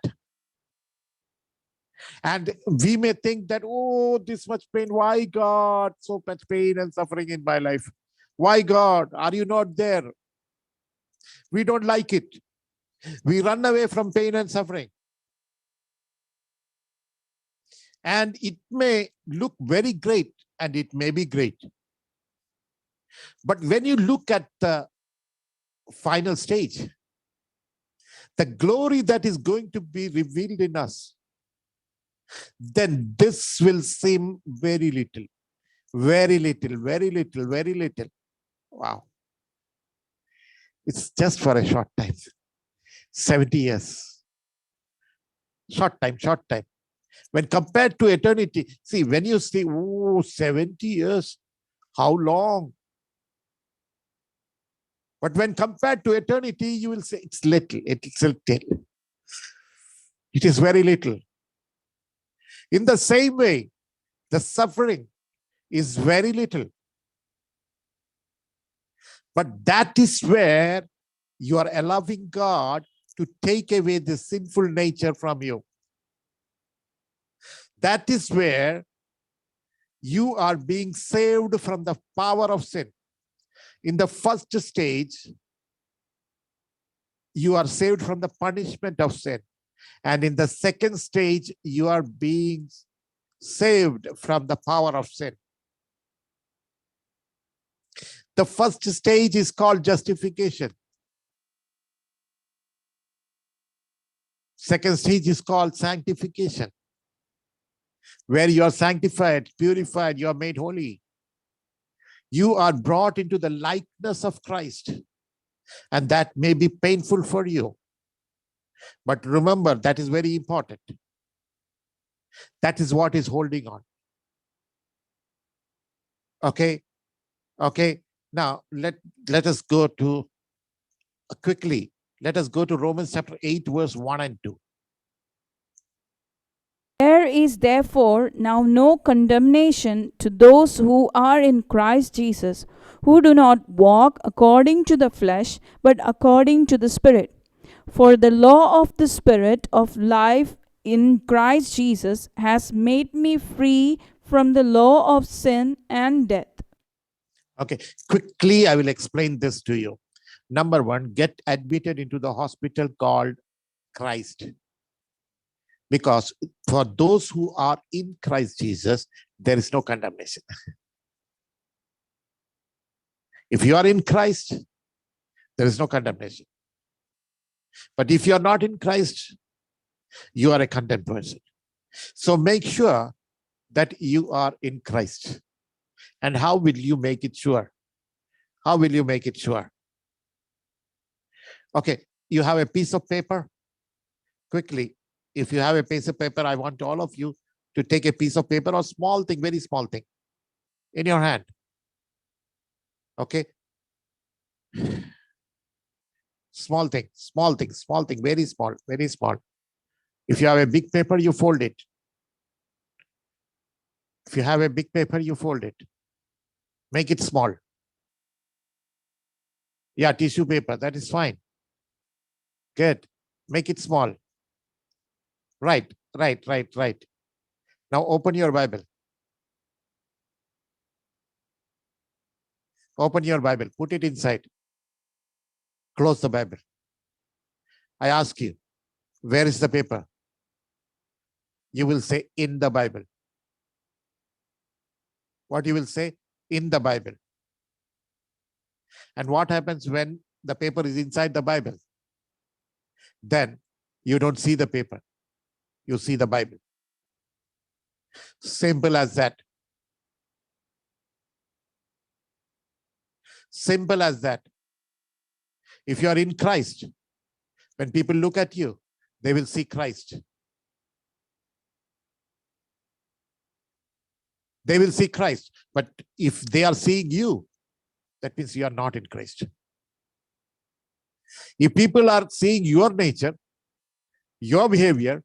And we may think that, oh, this much pain. Why, God? So much pain and suffering in my life. Why, God? Are you not there? We don't like it. We run away from pain and suffering. And it may look very great, and it may be great. But when you look at the final stage, the glory that is going to be revealed in us, then this will seem very little, very little, very little, very little. Wow. It's just for a short time. 70 years. Short time. When compared to eternity, see, when you say, oh, 70 years, how long? But when compared to eternity, you will say it's little, it's little. It is very little. In the same way, the suffering is very little. But that is where you are allowing God to take away the sinful nature from you. That is where you are being saved from the power of sin. In the first stage, you are saved from the punishment of sin. And in the second stage, you are being saved from the power of sin. The first stage is called justification. Second stage is called sanctification, where you are sanctified, purified, you are made holy. You are brought into the likeness of Christ, and that may be painful for you. But remember, that is very important. That is what is holding on. Okay. Okay. Now let us go to quickly. Let us go to Romans chapter 8, verse 1 and 2. There is therefore now no condemnation to those who are in Christ Jesus, who do not walk according to the flesh, but according to the Spirit. For the law of the Spirit of life in Christ Jesus has made me free from the law of sin and death. Okay, quickly, I will explain this to you. Number one, get admitted into the hospital called Christ. Because for those who are in Christ Jesus, there is no condemnation. If you are in Christ, there is no condemnation. But if you are not in Christ, you are a condemned person. So make sure that you are in Christ. And how will you make it sure? How will you make it sure? Okay, you have a piece of paper. Quickly, if you have a piece of paper, I want all of you to take a piece of paper or small thing, very small thing in your hand. Okay. Small thing, very small, very small. If you have a big paper, you fold it. If you have a big paper, you fold it. Make it small. Yeah, tissue paper, that is fine. Good. Make it small. Right. Now open your Bible. Open your Bible. Put it inside. Close the Bible. I ask you, where is the paper? You will say, in the Bible. What you will say? In the Bible. And what happens when the paper is inside the Bible? Then you don't see the paper. You see the Bible. Simple as that. Simple as that. If you are in Christ, when people look at you, they will see Christ. They will see Christ. But if they are seeing you, that means you are not in Christ. If people are seeing your nature, your behavior,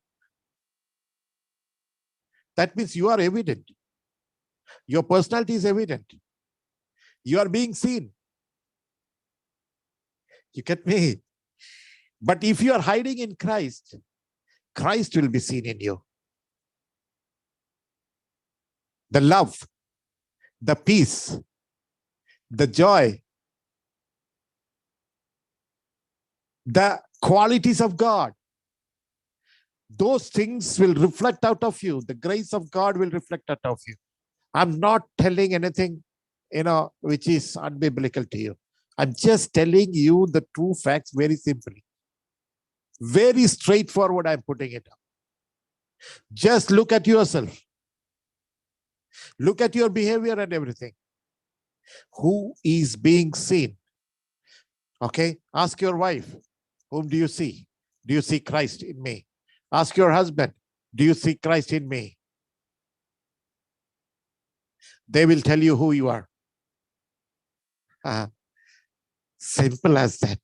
that means you are evident. Your personality is evident. You are being seen. You get me? But if you are hiding in Christ, Christ will be seen in you. The love, the peace, the joy, the qualities of God, those things will reflect out of you. The grace of God will reflect out of you. I'm not telling anything, which is unbiblical to you. I'm just telling you the true facts very simply. Very straightforward, I'm putting it up. Just look at yourself. Look at your behavior and everything. Who is being seen? Okay, ask your wife, whom do you see? Do you see Christ in me? Ask your husband, do you see Christ in me? They will tell you who you are. Simple as that.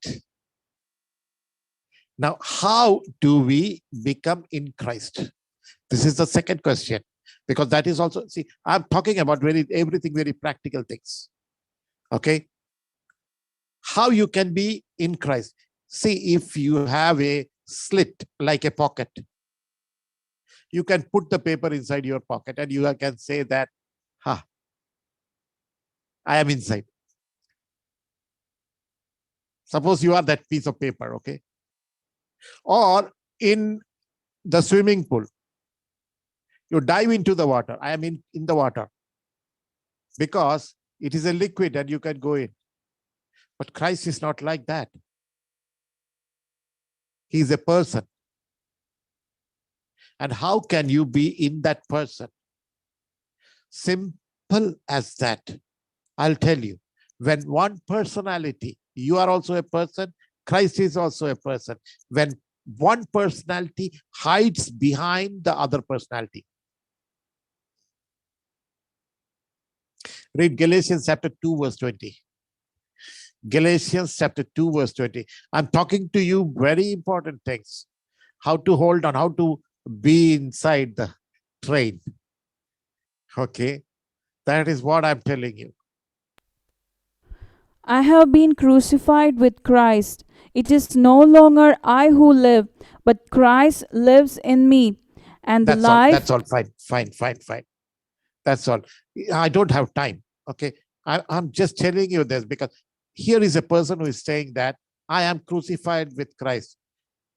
Now, how do we become in Christ? This is the second question, because that is also, see, I'm talking about everything very practical things. Okay. How you can be in Christ. See, if you have a slit like a pocket, you can put the paper inside your pocket and you can say that, I am inside. Suppose you are that piece of paper, okay? Or in the swimming pool, you dive into the water. I am in the water because it is a liquid and you can go in. But Christ is not like that. He is a person. And how can you be in that person? Simple as that. I'll tell you, when one personality, you are also a person, Christ is also a person. When one personality hides behind the other personality, Read Galatians chapter 2, verse 20. Galatians chapter 2, verse 20. I'm talking to you very important things. How to hold on, how to be inside the train. Okay. That is what I'm telling you. I have been crucified with Christ. It is no longer I who live, but Christ lives in me. And the That's all. life That's all. Fine. That's all. I don't have time. Okay. I'm just telling you this because here is a person who is saying that I am crucified with Christ.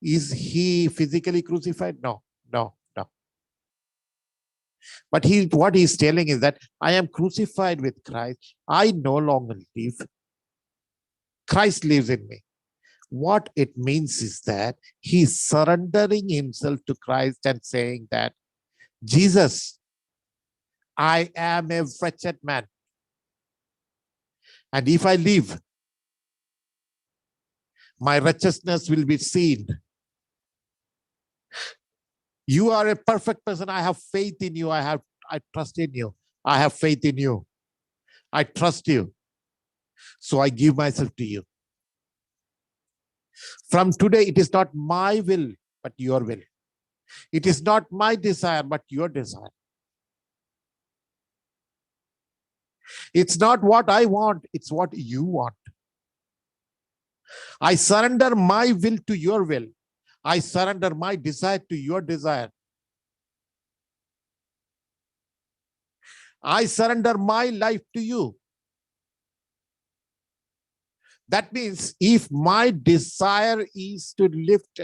Is he physically crucified? No. But what he's telling is that I am crucified with Christ. I no longer live. Christ lives in me. What it means is that he's surrendering himself to Christ and saying that, Jesus, I am a wretched man. And if I live, my righteousness will be seen. You are a perfect person. I have faith in you. I trust in you. I have faith in you. I trust you. So I give myself to you. From today, it is not my will, but your will. It is not my desire, but your desire. It's not what I want, it's what you want. I surrender my will to your will. I surrender my desire to your desire. I surrender my life to you. That means if my desire is to lift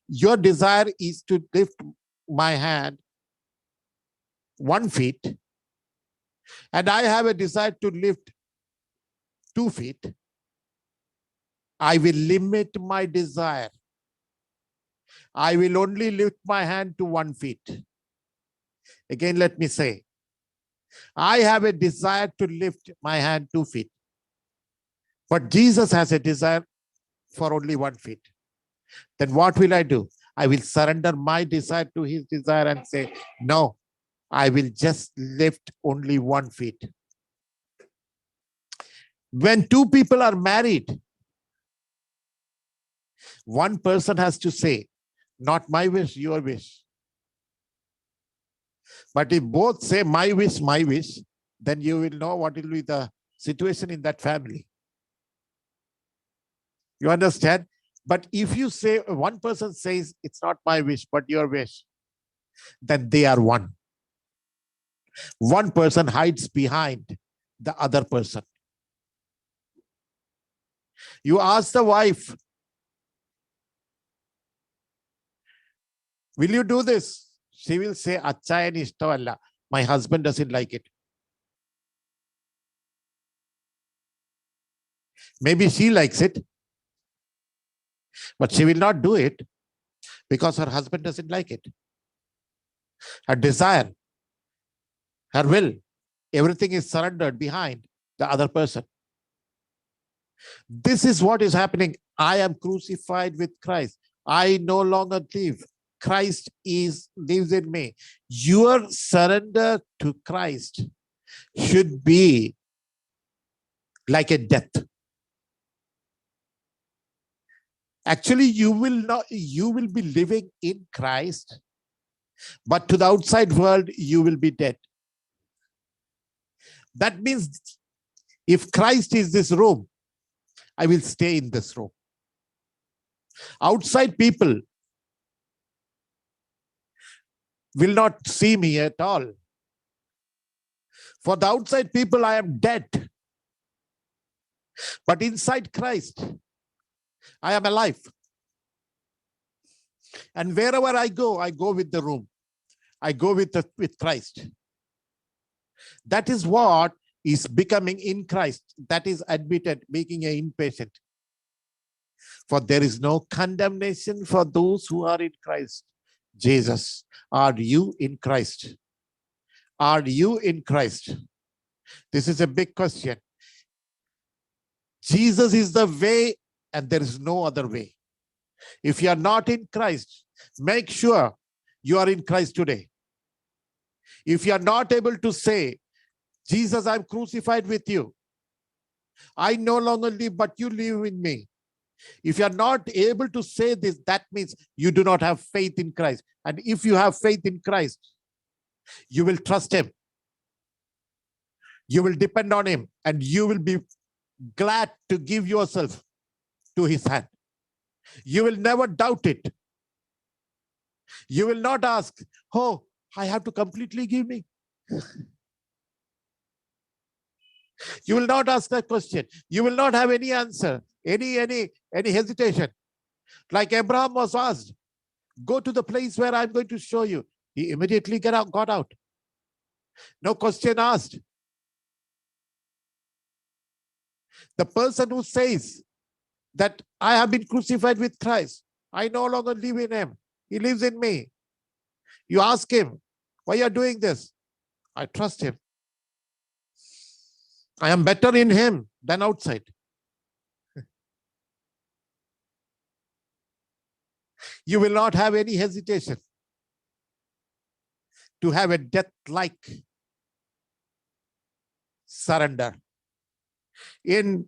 your desire is to lift my hand 1 feet, and I have a desire to lift 2 feet, I will limit my desire. I will only lift my hand to 1 feet. Again, let me say, I have a desire to lift my hand 2 feet. But Jesus has a desire for only 1 feet. Then what will I do? I will surrender my desire to his desire and say, no, I will just lift only 1 feet. When 2 people are married, one person has to say, not my wish, your wish. But if both say my wish, then you will know what will be the situation in that family. You understand? But if you say, one person says, it's not my wish, but your wish, then they are one. One person hides behind the other person. You ask the wife, will you do this? She will say, Achaya ni ishtavalla. My husband doesn't like it. Maybe she likes it, but she will not do it because her husband doesn't like it. Her desire, her will, everything is surrendered behind the other person. This is what is happening. I am crucified with Christ. I no longer live. Christ lives in me. Your surrender to Christ should be like a death. Actually, you will be living in Christ, but to the outside world, you will be dead. That means if Christ is this room, I will stay in this room. Outside people will not see me at all. For the outside people, I am dead. But inside Christ, I am alive. And wherever I go with the room. I go with Christ. That is what is becoming in Christ. That is admitted, making an impatient. For there is no condemnation for those who are in Christ Jesus. Are you in Christ? Are you in Christ? This is a big question. Jesus is the way and there is no other way. If you are not in Christ, make sure you are in Christ today. If you are not able to say, Jesus, I'm crucified with you. I no longer live, but you live in me. If you are not able to say this, that means you do not have faith in Christ. And if you have faith in Christ, you will trust him. You will depend on him, and you will be glad to give yourself to his hand. You will never doubt it. You will not ask, oh, I have to completely give me. You will not ask that question. You will not have any answer, any hesitation. Like Abraham was asked, go to the place where I'm going to show you. He immediately got out. No question asked. The person who says that I have been crucified with Christ, I no longer live in him, he lives in me. You ask him, why you are doing this? I trust him. I am better in him than outside. You will not have any hesitation to have a death-like surrender. In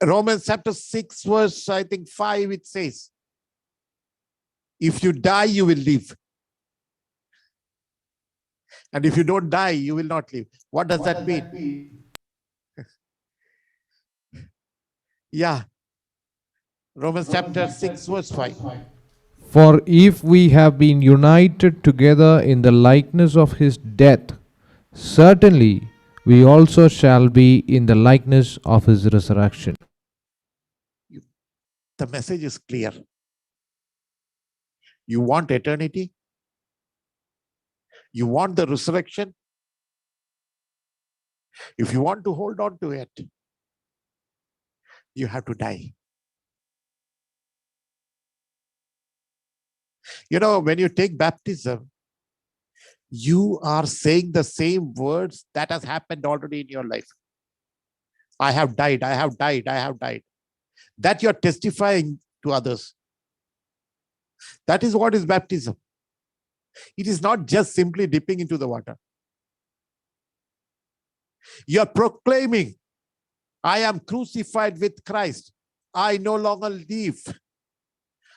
Romans chapter 6, verse, I think 5, it says, if you die, you will live. And if you don't die, you will not live. What does that mean? Yeah. Romans chapter 6, verse 5. For if we have been united together in the likeness of his death, certainly we also shall be in the likeness of his resurrection. The message is clear. You want eternity? You want the resurrection? If you want to hold on to it, you have to die. You know, when you take baptism, you are saying the same words that has happened already in your life. I have died, I have died, I have died. That you're testifying to others. That is what is baptism. It is not just simply dipping into the water. You're proclaiming, I am crucified with Christ. I no longer live.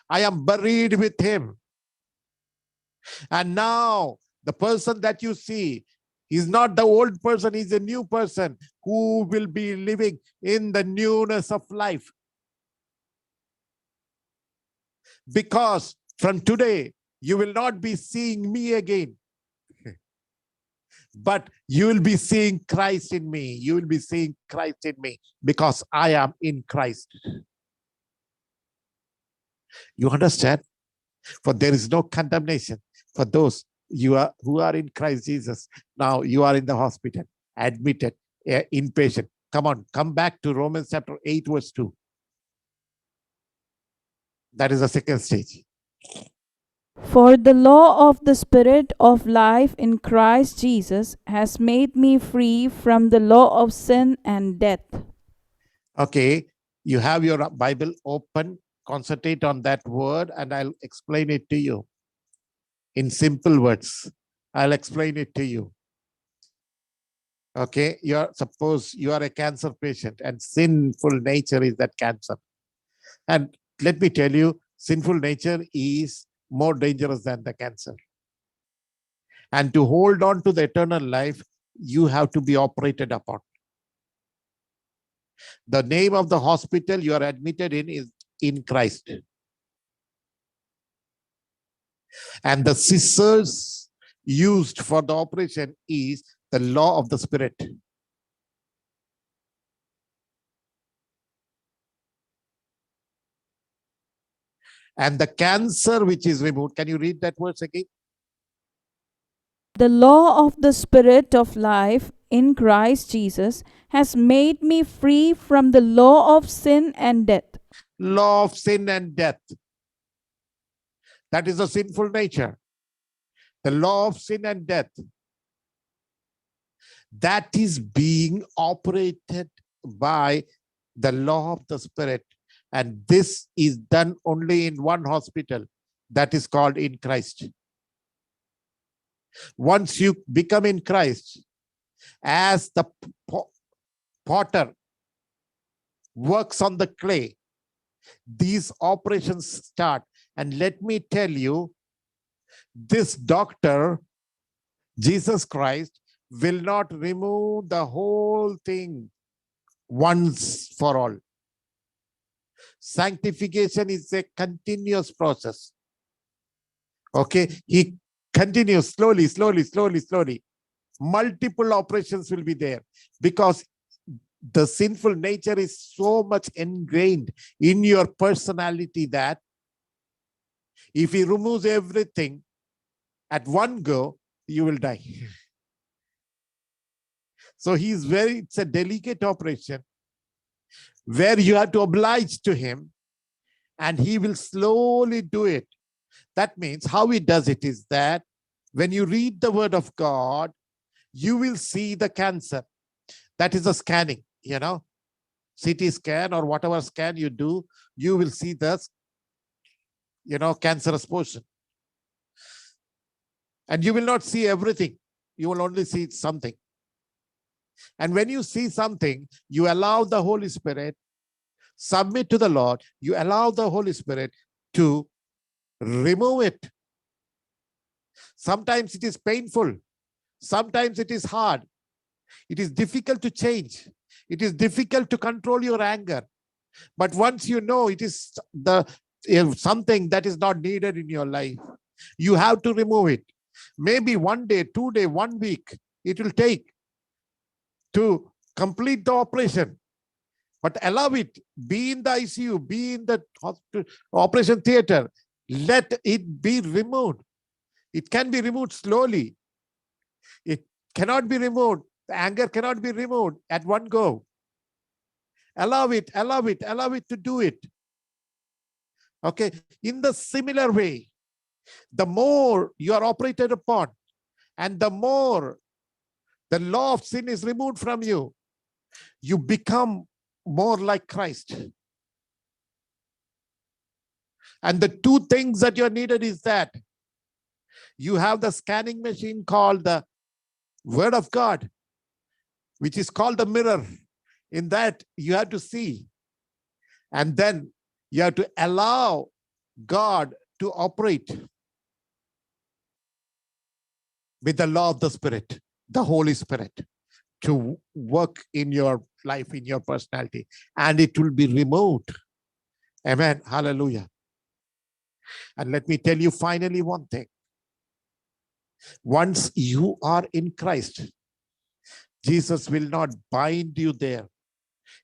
I am buried with him. And now the person that you see is not the old person, he's a new person who will be living in the newness of life. Because from today, you will not be seeing me again, but you will be seeing Christ in me. You will be seeing Christ in me because I am in Christ. You understand? For there is no condemnation for those who are in Christ Jesus. Now you are in the hospital, admitted, inpatient. Come on, come back to Romans chapter 8, verse 2. That is the second stage. For the law of the Spirit of life in Christ Jesus has made me free from the law of sin and death. Okay, you have your Bible open, concentrate on that word, and I'll explain it to you in simple words. I'll explain it to you. Okay, suppose you are a cancer patient and sinful nature is that cancer. And let me tell you, sinful nature is more dangerous than the cancer. And to hold on to the eternal life, you have to be operated upon. The name of the hospital you are admitted in is in Christ. And the scissors used for the operation is the law of the Spirit. And the cancer which is removed, can you read that verse again? The law of the Spirit of life in Christ Jesus has made me free from the law of sin and death. Law of sin and death. That is a sinful nature. The law of sin and death. That is being operated by the law of the Spirit. And this is done only in one hospital, that is called in Christ. Once you become in Christ, As the potter works on the clay, these operations start. And let me tell you, this doctor, Jesus Christ, will not remove the whole thing once for all. Sanctification is a continuous process. Okay, he continues slowly, slowly, slowly, slowly. Multiple operations will be there because the sinful nature is so much ingrained in your personality that if he removes everything at one go, you will die. So it's a delicate operation where you have to oblige to him and he will slowly do it. That means how he does it is that when you read the word of God, you will see the cancer. That is a scanning, CT scan or whatever scan you do, you will see the, cancerous portion. And you will not see everything. You will only see something. And when you see something, you allow the Holy Spirit, submit to the Lord, you allow the Holy Spirit to remove it. Sometimes it is painful. Sometimes it is hard. It is difficult to change. It is difficult to control your anger. But once you know it is something that is not needed in your life, you have to remove it. Maybe 1 day, 2 days, 1 week, it will take to complete the operation. But allow it, be in the ICU, be in the operation theater, let it be removed. It can be removed slowly. It cannot be removed. The anger cannot be removed at one go. Allow it to do it. Okay. In the similar way, the more you are operated upon and the more the law of sin is removed from you, you become more like Christ. And the two things that you're needed is that you have the scanning machine called the Word of God, which is called the mirror. In that you have to see. And then you have to allow God to operate with the law of the Spirit, the Holy Spirit, to work in your life, in your personality, and it will be removed. Amen. Hallelujah. And let me tell you finally one thing. Once you are in Christ, Jesus will not bind you there.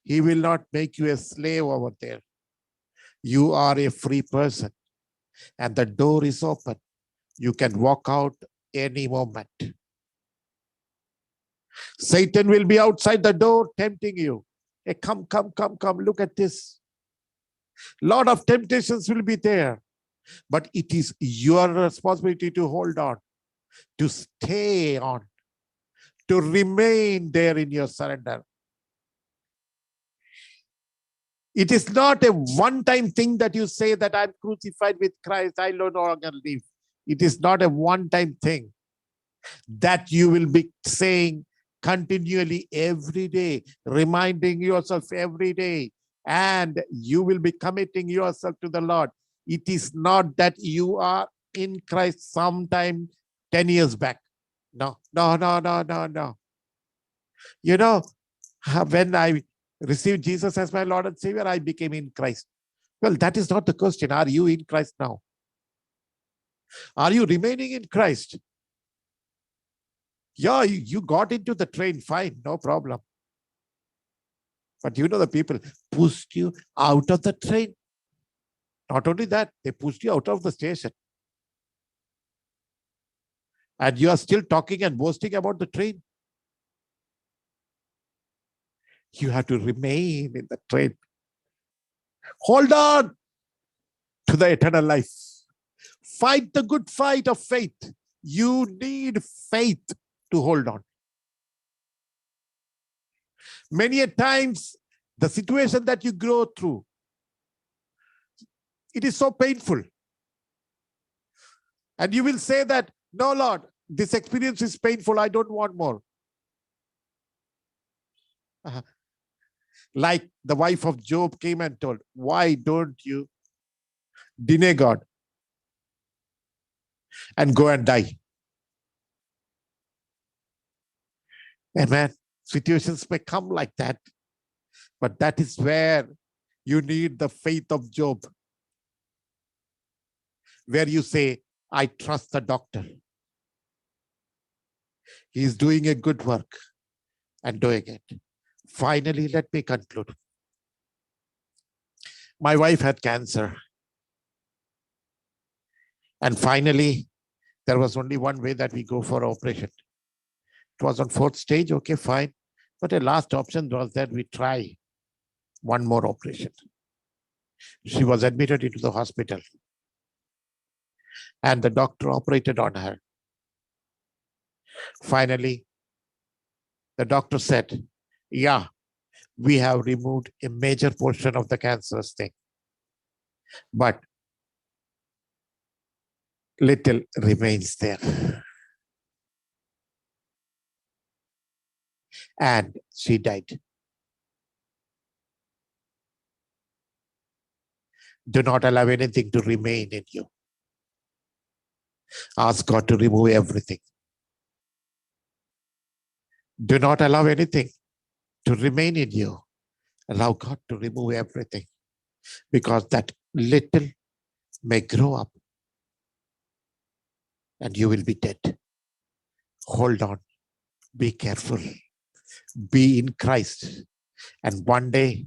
He will not make you a slave over there. You are a free person and the door is open. You can walk out any moment. Satan will be outside the door tempting you. Hey, come, look at this. Lot of temptations will be there, but it is your responsibility to hold on, to stay on, to remain there in your surrender. It is not a one-time thing that you say that I'm crucified with Christ, I no longer live. It is not a one-time thing that you will be saying continually every day, reminding yourself every day, and you will be committing yourself to the Lord. It is not that you are in Christ sometime 10 years back. No. When I received Jesus as my Lord and Savior, I became in Christ. Well, that is not the question. Are you in Christ now? Are you remaining in Christ? Yeah, you got into the train, fine, no problem. But the people pushed you out of the train. Not only that, they pushed you out of the station. And you are still talking and boasting about the train. You have to remain in the train. Hold on to the eternal life. Fight the good fight of faith. You need faith to hold on. Many a times, the situation that you go through, it is so painful. And you will say that, no, Lord, this experience is painful. I don't want more. Like the wife of Job came and told, why don't you deny God and go and die? Amen. Situations may come like that, but that is where you need the faith of Job, where you say, I trust the doctor. He is doing a good work and doing it. Finally, let me conclude. My wife had cancer. And finally, there was only one way that we go for operation. It was on 4th stage, okay, fine. But the last option was that we try one more operation. She was admitted into the hospital. And the doctor operated on her. Finally, the doctor said, yeah, we have removed a major portion of the cancerous thing, but little remains there. And she died. Do not allow anything to remain in you. Ask God to remove everything. Do not allow anything to remain in you. Allow God to remove everything, because that little may grow up and you will be dead. Hold on. Be careful. Be in Christ. And one day,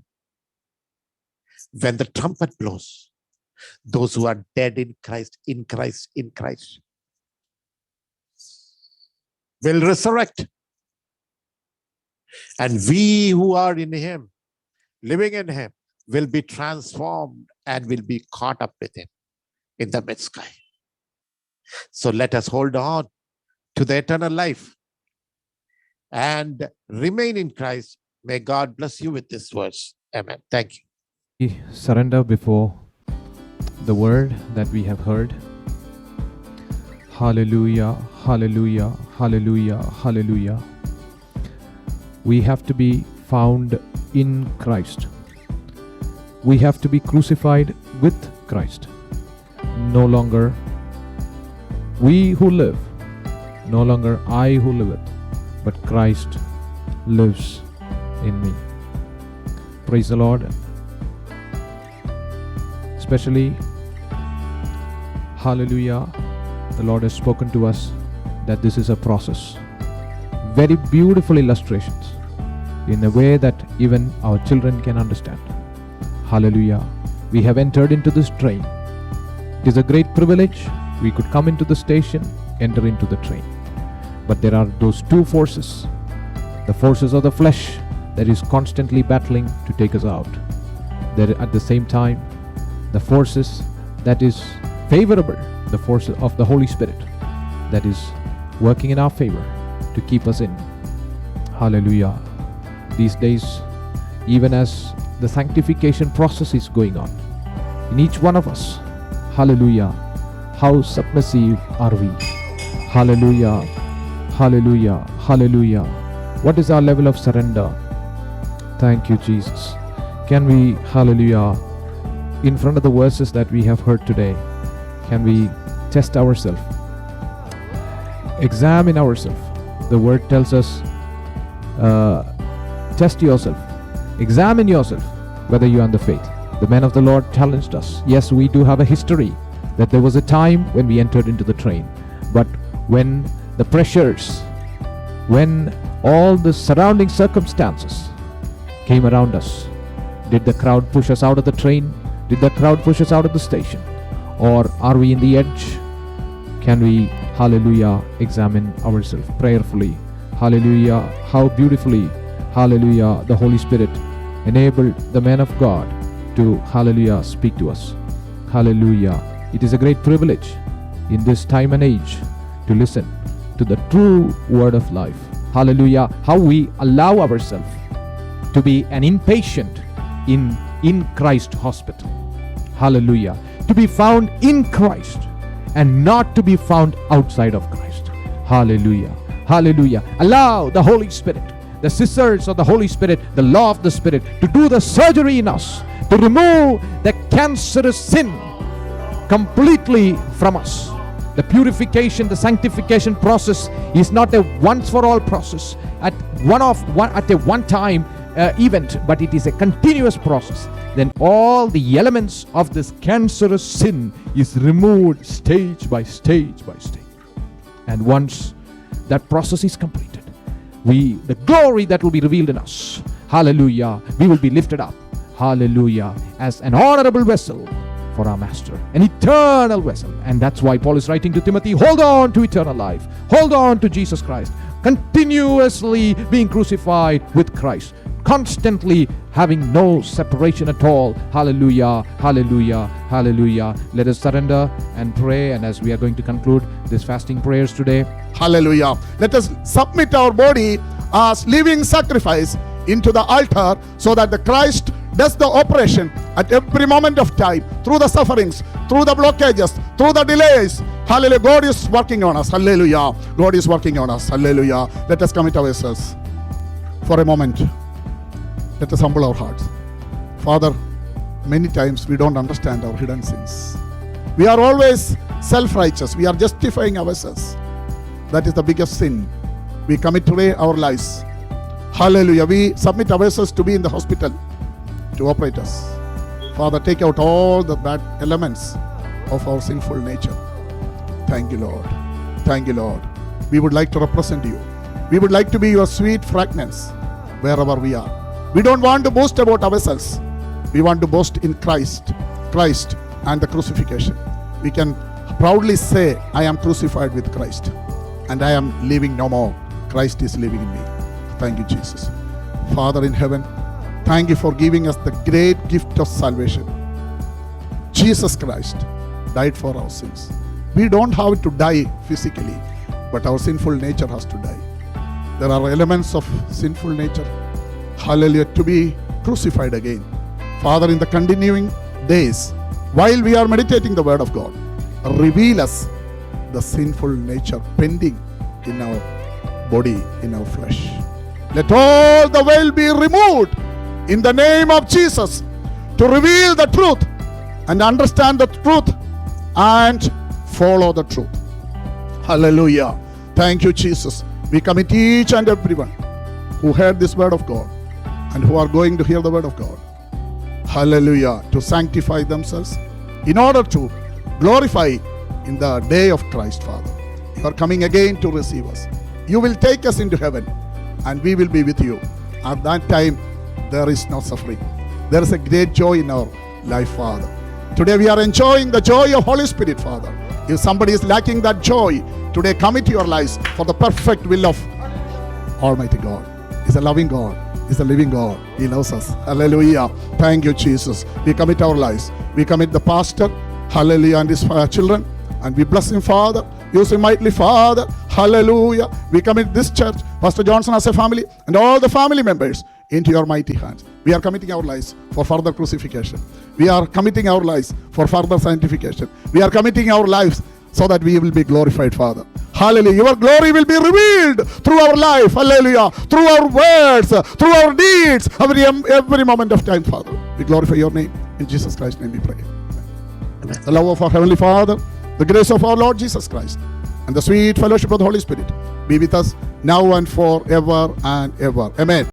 when the trumpet blows, those who are dead in Christ will resurrect. And we who are in Him, living in Him, will be transformed and will be caught up with Him in the mid-sky. So let us hold on to the eternal life and remain in Christ. May God bless you with this verse. Amen. Thank you. We surrender before the word that we have heard. Hallelujah, hallelujah, hallelujah, hallelujah. We have to be found in Christ. We have to be crucified with Christ. No longer we who live, no longer I who liveth, but Christ lives in me. Praise the Lord. Especially, hallelujah, the Lord has spoken to us that this is a process. Very beautiful illustrations in a way that even our children can understand. Hallelujah. We have entered into this train. It is a great privilege. We could come into the station, enter into the train. But there are those two forces, the forces of the flesh that is constantly battling to take us out. There at the same time, the forces that is favorable, the forces of the Holy Spirit that is working in our favor to keep us in. Hallelujah. These days, even as the sanctification process is going on in each one of us, hallelujah, how submissive are we? Hallelujah, hallelujah, hallelujah. What is our level of surrender? Thank you, Jesus. Can we, hallelujah, in front of the verses that we have heard today, can we test ourselves? Examine ourselves. The word tells us, test yourself. Examine yourself whether you are in the faith. The man of the Lord challenged us. Yes, we do have a history that there was a time when we entered into the train. But when the pressures, when all the surrounding circumstances came around us, did the crowd push us out of the train? Did the crowd push us out of the station? Or are we in the edge? Can we, hallelujah, examine ourselves prayerfully? Hallelujah, how beautifully, hallelujah, the Holy Spirit enabled the man of God to, hallelujah, speak to us. Hallelujah. It is a great privilege in this time and age to listen to the true word of life. Hallelujah. How we allow ourselves to be an inpatient in Christ hospital. Hallelujah. To be found in Christ and not to be found outside of Christ. Hallelujah. Hallelujah. Allow the Holy Spirit the scissors of the Holy Spirit, the law of the Spirit, to do the surgery in us, to remove the cancerous sin completely from us. The purification, the sanctification process is not a once for all process at a one time event, but it is a continuous process. Then all the elements of this cancerous sin is removed stage by stage by stage. And once that process is completed, the glory that will be revealed in us, hallelujah, we will be lifted up, hallelujah, as an honorable vessel for our Master, an eternal vessel. And that's why Paul is writing to Timothy, hold on to eternal life, hold on to Jesus Christ, continuously being crucified with Christ, constantly having no separation at all. Hallelujah, hallelujah, hallelujah. Let us surrender and pray. And as we are going to conclude this fasting prayers today, Hallelujah. Let us submit our body as living sacrifice into the altar, so that the Christ does the operation at every moment of time, through the sufferings, through the blockages, through the delays. Hallelujah. God is working on us. Hallelujah. God is working on us. Hallelujah. Let us commit ourselves for a moment. Let us humble our hearts. Father, many times we don't understand our hidden sins. We are always self-righteous. We are justifying ourselves. That is the biggest sin. We commit today our lives. Hallelujah. We submit ourselves to be in the hospital to operate us. Father, take out all the bad elements of our sinful nature. Thank you, Lord. Thank you, Lord. We would like to represent you. We would like to be your sweet fragrance wherever we are. We don't want to boast about ourselves. We want to boast in Christ and the crucifixion. We can proudly say, I am crucified with Christ and I am living no more. Christ is living in me. Thank you, Jesus. Father in heaven, thank you for giving us the great gift of salvation. Jesus Christ died for our sins. We don't have to die physically, but our sinful nature has to die. There are elements of sinful nature, hallelujah, to be crucified again. Father, in the continuing days, while we are meditating the word of God, reveal us the sinful nature pending in our body, in our flesh. Let all the veil be removed in the name of Jesus, to reveal the truth and understand the truth and follow the truth. Hallelujah. Thank you, Jesus. We commit each and everyone who heard this word of God and who are going to hear the word of God, hallelujah, to sanctify themselves in order to glorify in the day of Christ. Father, you are coming again to receive us. You will take us into heaven and we will be with you. At that time, there is no suffering. There is a great joy in our life, Father. Today we are enjoying the joy of Holy Spirit, Father. If somebody is lacking that joy, today commit your lives for the perfect will of Almighty God. He's a loving God. He's a living God. He loves us. Hallelujah. Thank you, Jesus. We commit our lives. We commit the pastor, hallelujah, and his children. And we bless him, Father. Use him mightily, Father. Hallelujah. We commit this church, Pastor Johnson as a family, and all the family members into your mighty hands. We are committing our lives for further crucifixion. We are committing our lives for further sanctification. We are committing our lives so that we will be glorified, Father. Hallelujah. Your glory will be revealed through our life. Hallelujah. Through our words, through our deeds, every moment of time, Father. We glorify your name. In Jesus Christ's name we pray. Amen. The love of our Heavenly Father, the grace of our Lord Jesus Christ, and the sweet fellowship of the Holy Spirit be with us now and forever and ever. Amen.